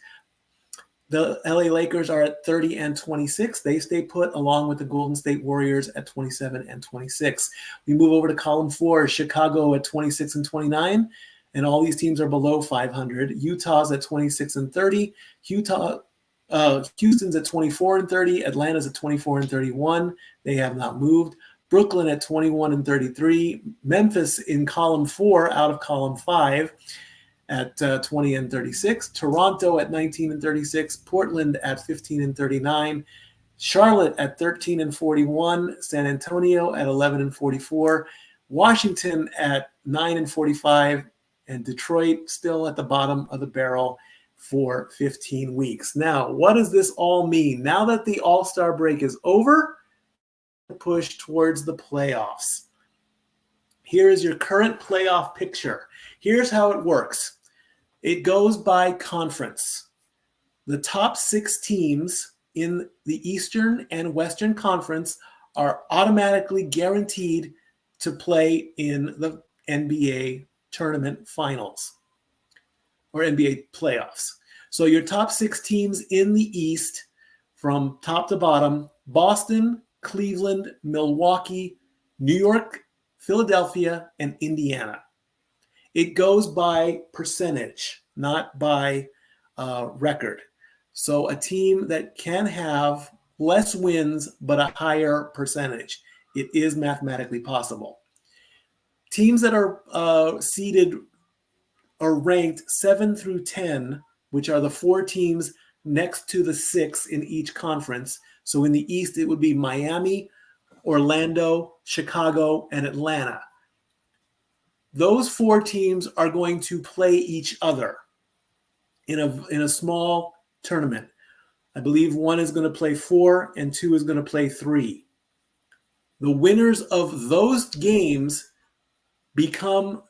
Speaker 2: The LA Lakers are at 30-26. They stay put along with the Golden State Warriors at 27-26. We move over to column 4, Chicago at 26-29. And all these teams are below 500. Utah's at 26-30. Houston's at 24-30. Atlanta's at 24-31. They have not moved. Brooklyn at 21-33. Memphis in column 4 out of column 5 at 20-36. Toronto at 19-36. Portland at 15-39. Charlotte at 13-41. San Antonio at 11-44. Washington at 9-45. And Detroit still at the bottom of the barrel for 15 weeks. Now, what does this all mean? Now that the All-Star break is over, push towards the playoffs. Here is your current playoff picture. Here's how it works. It goes by conference. The top 6 teams in the Eastern and Western Conference are automatically guaranteed to play in the NBA tournament finals or NBA playoffs. So your top 6 teams in the East from top to bottom: Boston, Cleveland, Milwaukee, New York, Philadelphia, and Indiana. It goes by percentage, not by record. So a team that can have less wins but a higher percentage, it is mathematically possible. Teams that are seeded or ranked 7 through 10, which are the 4 teams next to the 6 in each conference. So in the East, it would be Miami, Orlando, Chicago, and Atlanta. Those 4 teams are going to play each other in a small tournament. I believe 1 is going to play 4 and 2 is going to play 3. The winners of those games become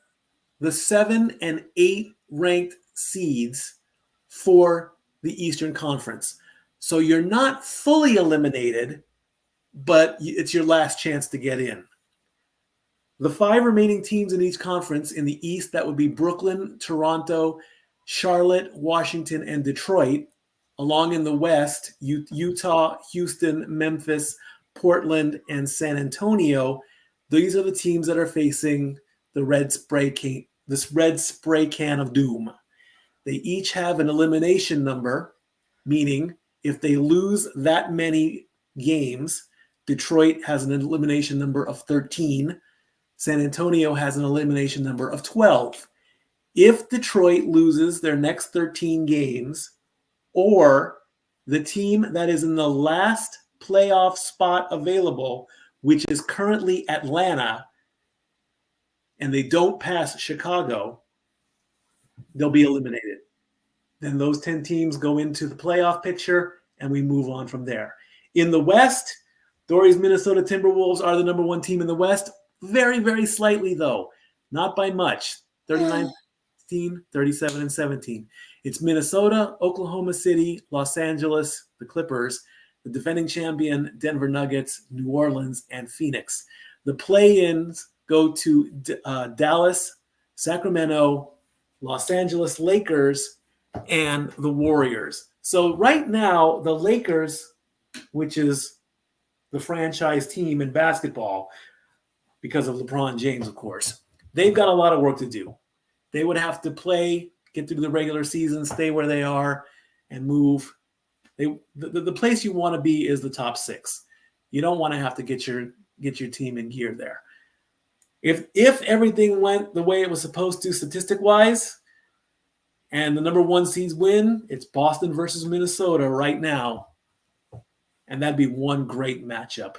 Speaker 2: the 7 and 8 ranked seeds for the Eastern Conference. So you're not fully eliminated, but it's your last chance to get in. The 5 remaining teams in each conference in the East, that would be Brooklyn, Toronto, Charlotte, Washington, and Detroit. Along in the West, Utah, Houston, Memphis, Portland, and San Antonio. These are the teams that are facing the red spray can of doom. They each have an elimination number, meaning if they lose that many games, Detroit has an elimination number of 13. San Antonio has an elimination number of 12. If Detroit loses their next 13 games, or the team that is in the last playoff spot available, which is currently Atlanta, and they don't pass Chicago, they'll be eliminated. Then those 10 teams go into the playoff picture, and we move on from there. In the West, Dory's Minnesota Timberwolves are the number 1 team in the West. Very, very slightly, though. Not by much. 39-16, 37-17. It's Minnesota, Oklahoma City, Los Angeles, the Clippers, the defending champion Denver Nuggets, New Orleans, and Phoenix. The play-ins go to Dallas, Sacramento, Los Angeles Lakers, and the Warriors. So right now, the Lakers, which is the franchise team in basketball, because of LeBron James, of course, they've got a lot of work to do. They would have to play, get through the regular season, stay where they are, and move. The place you want to be is the top 6. You don't want to have to get your team in gear there. If everything went the way it was supposed to statistic-wise, and the number 1 seeds win, it's Boston versus Minnesota right now. And that'd be one great matchup.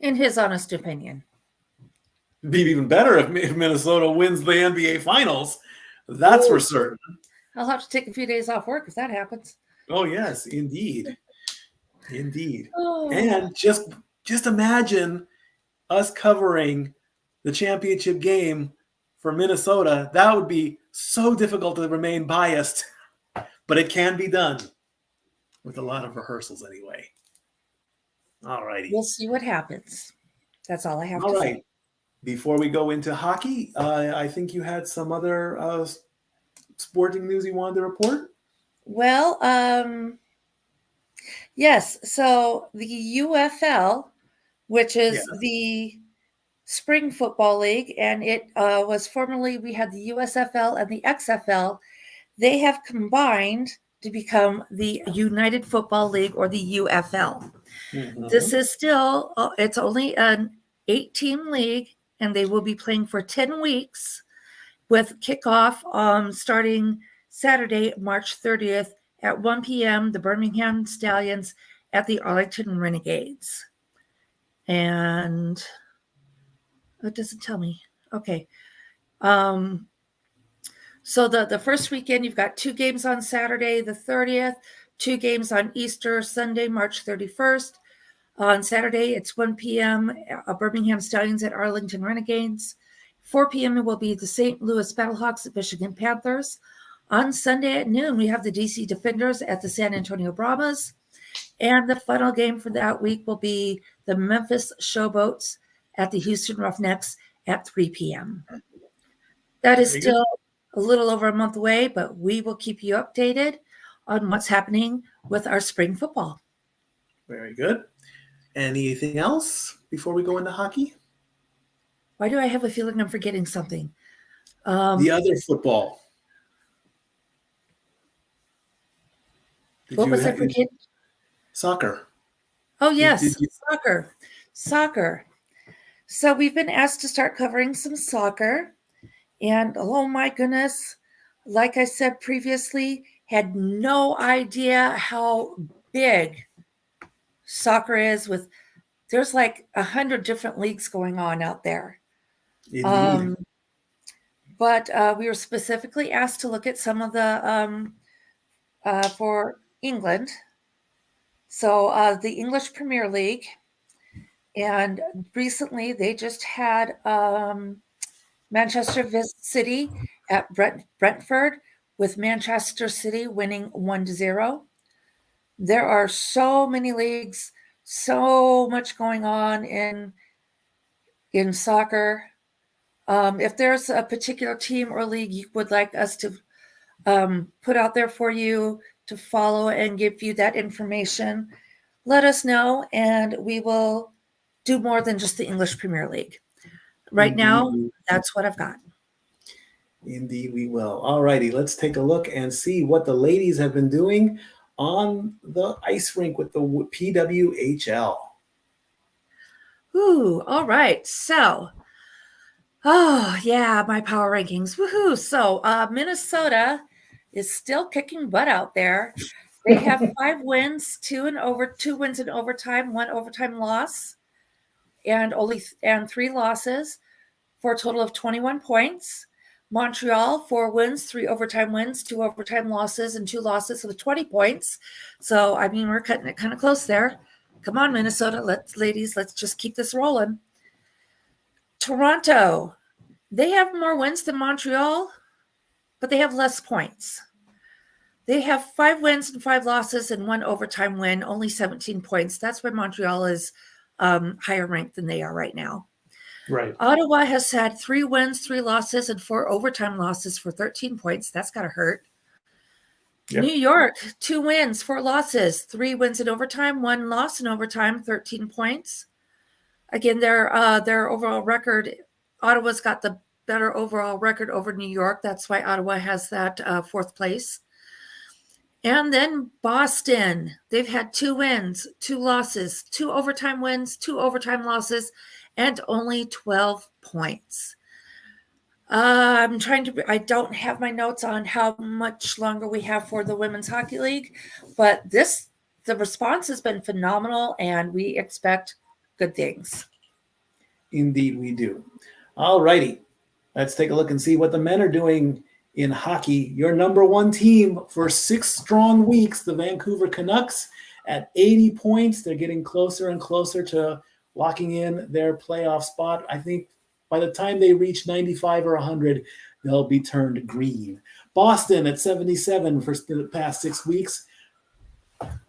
Speaker 3: In his honest opinion.
Speaker 2: It'd be even better if Minnesota wins the NBA Finals. That's for certain.
Speaker 3: I'll have to take a few days off work if that happens.
Speaker 2: Oh, yes, indeed. Indeed.
Speaker 3: Oh.
Speaker 2: And just imagine us covering the championship game for Minnesota. That would be so difficult to remain biased, but it can be done with a lot of rehearsals anyway. All righty.
Speaker 3: We'll see what happens. That's all I have to
Speaker 2: All
Speaker 3: say.
Speaker 2: right. Before we go into hockey, I think you had some other sporting news you wanted to report?
Speaker 3: Well, yes. So the UFL, which is the Spring Football League, and it was formerly, we had the USFL and the XFL. They have combined to become the United Football League, or the UFL. Mm-hmm. This is still, it's only an 8-team league, and they will be playing for 10 weeks with kickoff starting Saturday, March 30th at 1 p.m., the Birmingham Stallions at the Arlington Renegades. And it doesn't tell me. Okay. So the first weekend, you've got 2 games on Saturday, the 30th, 2 games on Easter Sunday, March 31st. On Saturday, it's 1 p.m., Birmingham Stallions at Arlington Renegades. 4 p.m. it will be the St. Louis Battlehawks at Michigan Panthers. On Sunday at noon, we have the DC Defenders at the San Antonio Brahmas. And the final game for that week will be the Memphis Showboats at the Houston Roughnecks at 3 p.m. That is still a little over a month away, but we will keep you updated on what's happening with our spring football.
Speaker 2: Very good. Anything else before we go into hockey?
Speaker 3: Why do I have a feeling I'm forgetting something?
Speaker 2: The other football.
Speaker 3: What was I forgetting?
Speaker 2: Soccer.
Speaker 3: Oh, yes, soccer. So we've been asked to start covering some soccer. And oh my goodness, like I said previously, had no idea how big soccer is. There's like 100 different leagues going on out there. But we were specifically asked to look at some of the for England. So the English Premier League, and recently they just had Manchester City at Brentford, with Manchester City winning 1-0. There are so many leagues, so much going on in soccer. If there's a particular team or league you would like us to put out there for you to follow and give you that information, let us know, and we will do more than just the English Premier League. Right now, that's what I've got.
Speaker 2: Indeed, we will. All righty, let's take a look and see what the ladies have been doing on the ice rink with the PWHL.
Speaker 3: Ooh, all right. So, my power rankings. Woohoo. So, Minnesota is still kicking butt out there. They have 5 wins, 2 wins in overtime, 1 overtime loss, and 3 losses, for a total of 21 points. Montreal, 4 wins, 3 overtime wins, 2 overtime losses, and 2 losses with 20 points. So, I mean, we're cutting it kind of close there. Come on, Minnesota. Let's just keep this rolling. Toronto, they have more wins than Montreal, but they have less points. They have 5 wins and 5 losses and 1 overtime win, only 17 points. That's why Montreal is higher ranked than they are right now.
Speaker 2: Right.
Speaker 3: Ottawa has had 3 wins, 3 losses, and 4 overtime losses for 13 points. That's got to hurt. Yep. New York, 2 wins, 4 losses, 3 wins in overtime, 1 loss in overtime, 13 points. Again, their overall record, Ottawa's got the better overall record over New York. That's why Ottawa has that 4th place. And then Boston, they've had 2 wins, 2 losses, 2 overtime wins, 2 overtime losses, and only 12 points. I don't have my notes on how much longer we have for the Women's Hockey League, but the response has been phenomenal, and we expect good things.
Speaker 2: Indeed, we do. All righty. Let's take a look and see what the men are doing in hockey. Your number 1 team for 6 strong weeks, the Vancouver Canucks, at 80 points. They're getting closer and closer to locking in their playoff spot. I think by the time they reach 95 or 100, they'll be turned green. Boston at 77 for the past 6 weeks.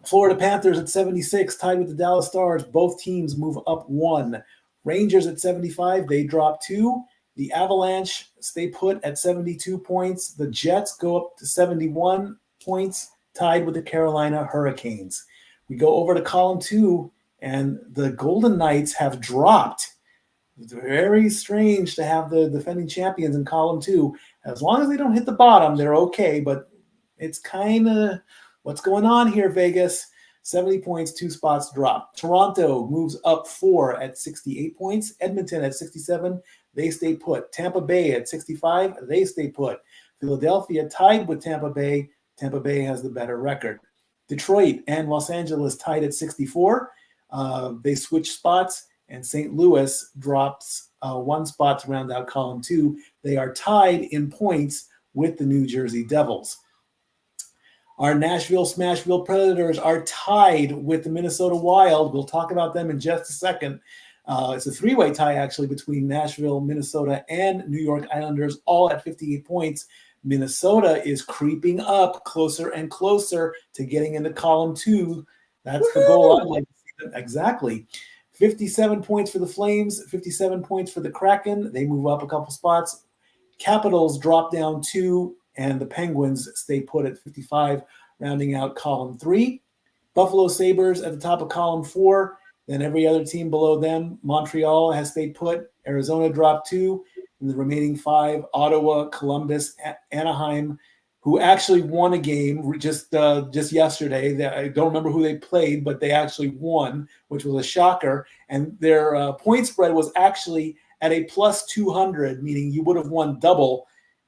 Speaker 2: Florida Panthers at 76, tied with the Dallas Stars. Both teams move up 1. Rangers at 75, they drop 2. The Avalanche stay put at 72 points. The Jets go up to 71 points, tied with the Carolina Hurricanes. We go over to column 2, and the Golden Knights have dropped. It's very strange to have the defending champions in column 2. As long as they don't hit the bottom, they're okay, but it's kind of what's going on here, Vegas. 70 points, 2 spots drop. Toronto moves up 4 at 68 points. Edmonton at 67, they stay put. Tampa Bay at 65, they stay put. Philadelphia tied with Tampa Bay. Tampa Bay has the better record. Detroit and Los Angeles tied at 64. They switch spots, and St. Louis drops 1 spot to round out column 2. They are tied in points with the New Jersey Devils. Our Nashville Smashville Predators are tied with the Minnesota Wild. We'll talk about them in just a second. It's a 3-way tie, actually, between Nashville, Minnesota, and New York Islanders, all at 58 points. Minnesota is creeping up closer and closer to getting into column 2. That's the goal I'd like to see them. Exactly. 57 points for the Flames, 57 points for the Kraken. They move up a couple spots. Capitals drop down 2, and the Penguins stay put at 55, rounding out column 3. Buffalo Sabres at the top of column 4. Then every other team below them. Montreal has stayed put. Arizona dropped 2. And the remaining 5, Ottawa, Columbus, Anaheim, who actually won a game just yesterday. I don't remember who they played, but they actually won, which was a shocker. And their point spread was actually at a plus 200, meaning you would have won double.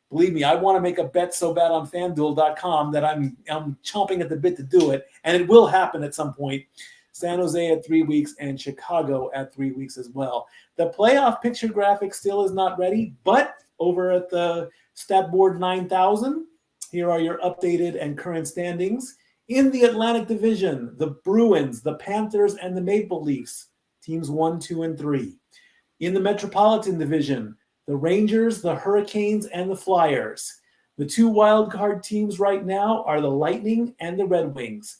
Speaker 2: Believe me, I want to make a bet so bad on FanDuel.com that I'm chomping at the bit to do it, and it will happen at some point. San Jose at 3 weeks and Chicago at 3 weeks as well. The playoff picture graphic still is not ready, but over at the Statboard 9000, here are your updated and current standings. In the Atlantic Division, the Bruins, the Panthers, and the Maple Leafs, teams 1, 2, and 3. In the Metropolitan Division, the Rangers, the Hurricanes, and the Flyers. The 2 wildcard teams right now are the Lightning and the Red Wings.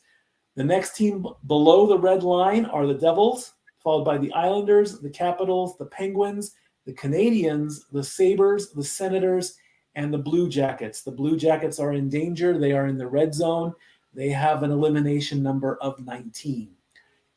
Speaker 2: The next team below the red line are the Devils, followed by the Islanders, the Capitals, the Penguins, the Canadiens, the Sabres, the Senators, and the Blue Jackets. The Blue Jackets are in danger. They are in the red zone. They have an elimination number of 19.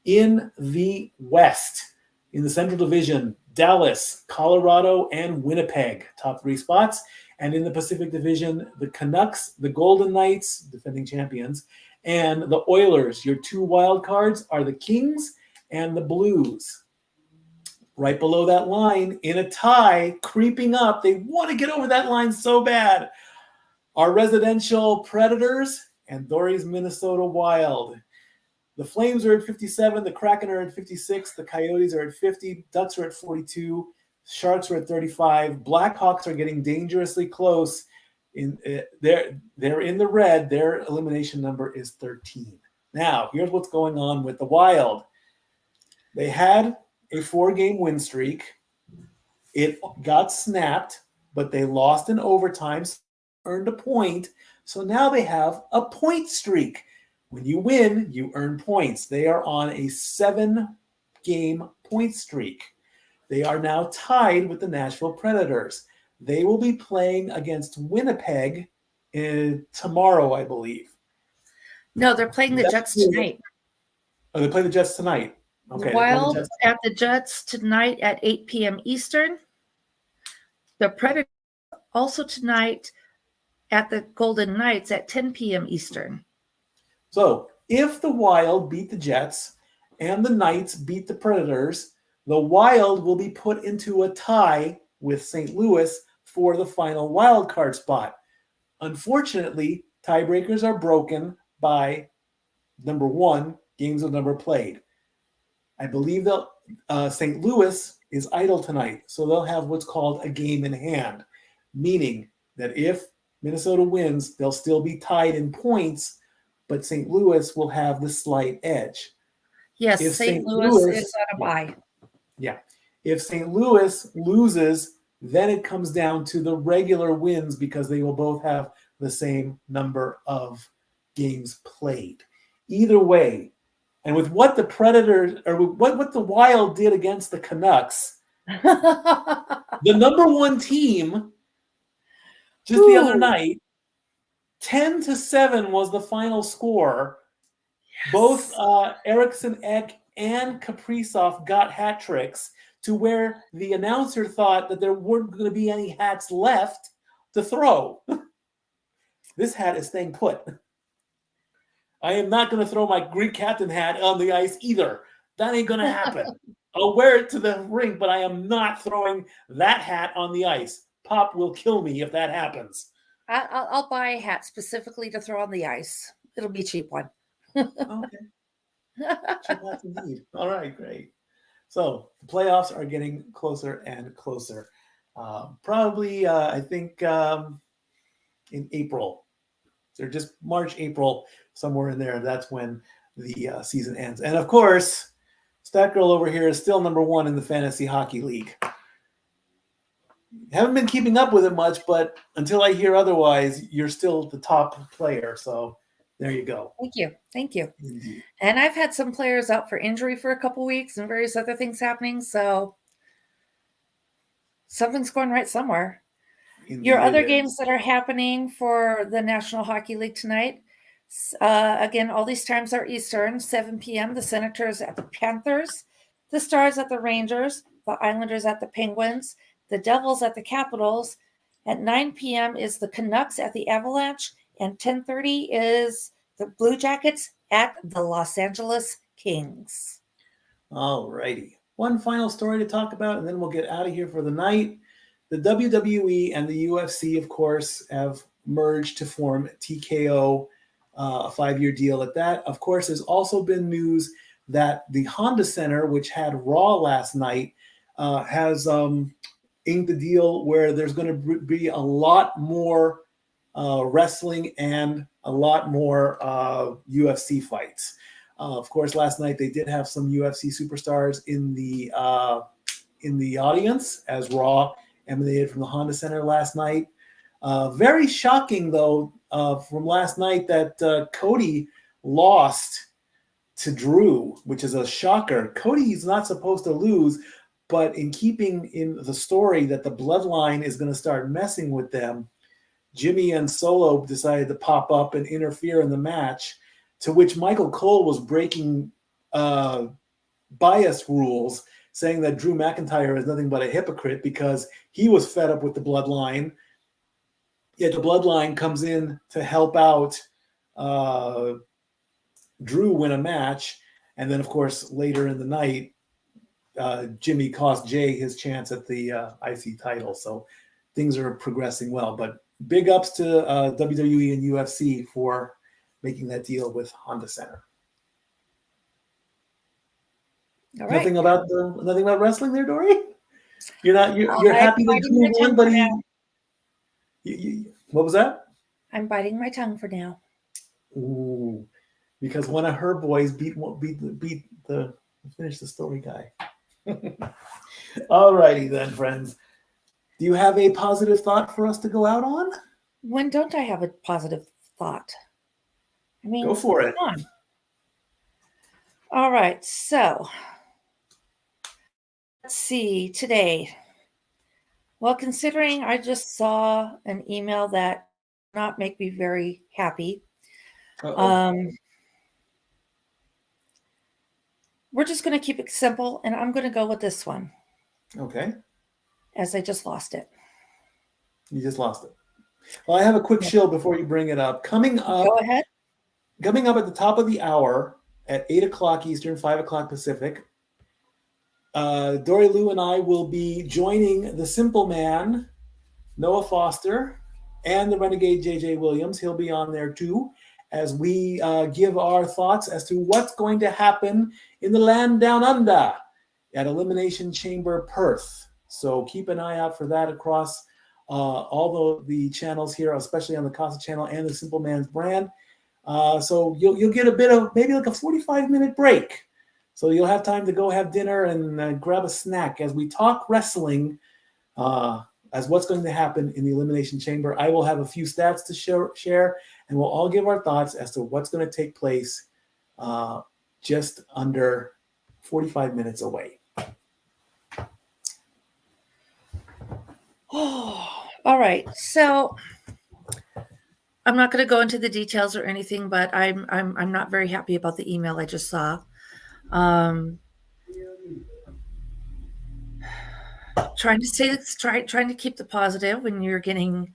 Speaker 2: In the West, in the Central Division, Dallas, Colorado, and Winnipeg, top 3 spots. And in the Pacific Division, the Canucks, the Golden Knights, defending champions, and the Oilers. Your 2 wild cards are the Kings and the Blues. Right below that line, in a tie, creeping up, they want to get over that line so bad, are residential Predators and Dory's Minnesota Wild. The Flames are at 57, the Kraken are at 56, the Coyotes are at 50, Ducks are at 42, Sharks are at 35, Blackhawks are getting dangerously close. They're in the red. Their elimination number is 13. Now, here's what's going on with the Wild. They had a 4-game win streak. It got snapped, but they lost in overtime. earned a point. So now they have a point streak. When you win, you earn points. They are on a 7-game point streak. They are now tied with the Nashville Predators. They will be playing against Winnipeg tomorrow, I believe.
Speaker 3: No, they're playing the Jets tonight.
Speaker 2: Oh, they play the Jets tonight. Okay.
Speaker 3: The Wild at the Jets tonight at 8 p.m. Eastern. The Predators also tonight at the Golden Knights at 10 p.m. Eastern.
Speaker 2: So if the Wild beat the Jets and the Knights beat the Predators, the Wild will be put into a tie with St. Louis for the final wild card spot. Unfortunately, tiebreakers are broken by number 1, games of number played. I believe that St. Louis is idle tonight, so they'll have what's called a game in hand, meaning that if Minnesota wins, they'll still be tied in points, but St. Louis will have the slight edge.
Speaker 3: Yes,
Speaker 2: if
Speaker 3: St. Louis is on a bye.
Speaker 2: Yeah. If St. Louis loses, then it comes down to the regular wins because they will both have the same number of games played. Either way, and with what the Predators or what the Wild did against the Canucks, the number 1 team just the other night, 10-7 was the final score. Yes. Both Eriksson Ek and Kaprizov got hat tricks to where the announcer thought that there weren't going to be any hats left to throw. This hat is staying put. I am not going to throw my Greek captain hat on the ice either. That ain't going to happen. I'll wear it to the rink, but I am not throwing that hat on the ice. Pop will kill me if that happens.
Speaker 3: I'll buy a hat specifically to throw on the ice. It'll be a cheap one.
Speaker 2: Okay. Cheap hats indeed. All right, great. So the playoffs are getting closer and closer. Probably, I think, in April. They're just March, April, somewhere in there. That's when the season ends. And of course, Stat Girl over here is still number 1 in the Fantasy Hockey League. Haven't been keeping up with it much, but until I hear otherwise, you're still the top player. So there you go.
Speaker 3: Thank you. Thank you.
Speaker 2: Indeed.
Speaker 3: And I've had some players out for injury for a couple weeks and various other things happening. So something's going right somewhere.
Speaker 2: Indeed.
Speaker 3: Your other games that are happening for the National Hockey League tonight, again, all these times are Eastern, 7 p.m. The Senators at the Panthers, the Stars at the Rangers, the Islanders at the Penguins, the Devils at the Capitals. At 9 p.m. is the Canucks at the Avalanche, and 10:30 is the Blue Jackets at the Los Angeles Kings.
Speaker 2: All righty. One final story to talk about, and then we'll get out of here for the night. The WWE and the UFC, of course, have merged to form TKO, a 5-year deal at that. Of course, there's also been news that the Honda Center, which had Raw last night, has inked a deal where there's going to be a lot more wrestling and a lot more UFC fights. Of course, last night they did have some UFC superstars in the audience as Raw emanated from the Honda Center last night. Very shocking, though, from last night that Cody lost to Drew, which is a shocker. Cody's not supposed to lose, but in keeping in the story that the bloodline is going to start messing with them, Jimmy and Solo decided to pop up and interfere in the match, to which Michael Cole was breaking bias rules, saying that Drew McIntyre is nothing but a hypocrite because he was fed up with the bloodline. Yet the bloodline comes in to help out Drew win a match. And then, of course, later in the night, Jimmy cost Jay his chance at the IC title. So things are progressing well. But big ups to WWE and UFC for making that deal with Honda Center.
Speaker 3: All right.
Speaker 2: Nothing about wrestling there, Dory? You're happy that Drew won, but what was that?
Speaker 3: I'm biting my tongue for now.
Speaker 2: Ooh, because one of her boys beat the finish the story guy. All righty then, friends. Do you have a positive thought for us to go out on?
Speaker 3: When don't I have a positive thought? I mean,
Speaker 2: Go for it.
Speaker 3: come on. All right, so let's see today. Well, considering I just saw an email that did not make me very happy, we're just going to keep it simple, and I'm going to go with this one.
Speaker 2: Okay.
Speaker 3: As I just lost it.
Speaker 2: You just lost it. Well, I have a quick shill before you bring it up. Coming up.
Speaker 3: Go ahead.
Speaker 2: Coming up at the top of the hour at 8 o'clock Eastern, 5 o'clock Pacific, Dory Lou and I will be joining the Simple Man, Noah Foster, and the Renegade JJ Williams. He'll be on there too, as we give our thoughts as to what's going to happen in the land down under at Elimination Chamber Perth. So keep an eye out for that across all the channels here, especially on the Casa channel and the Simple Man's brand. So you'll get a bit of maybe like a 45-minute break. So you'll have time to go have dinner and grab a snack as we talk wrestling as what's going to happen in the Elimination Chamber. I will have a few stats to share, and we'll all give our thoughts as to what's going to take place just under 45 minutes away.
Speaker 3: Oh, all right. So I'm not going to go into the details or anything, but I'm not very happy about the email I just saw. Trying to keep the positive when you're getting,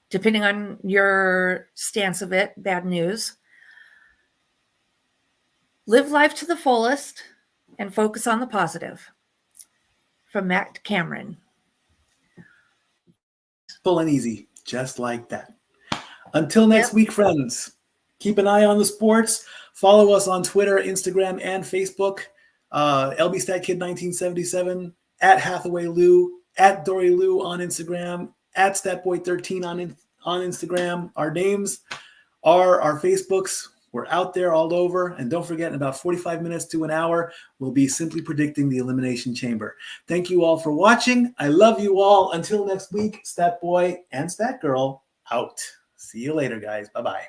Speaker 3: depending on your stance of it, bad news. Live life to the fullest and focus on the positive. From Matt Cameron.
Speaker 2: Simple and easy, just like that. Until next week, friends, keep an eye on the sports. Follow us on Twitter, Instagram, and Facebook. LBStatKid1977, at Hathaway Lou, at Dory Lou on Instagram, at Statboy13 on Instagram. Our names are our Facebooks. We're out there all over. And don't forget, in about 45 minutes to an hour, we'll be simply predicting the Elimination Chamber. Thank you all for watching. I love you all. Until next week, Stat Boy and Stat Girl out. See you later, guys. Bye-bye.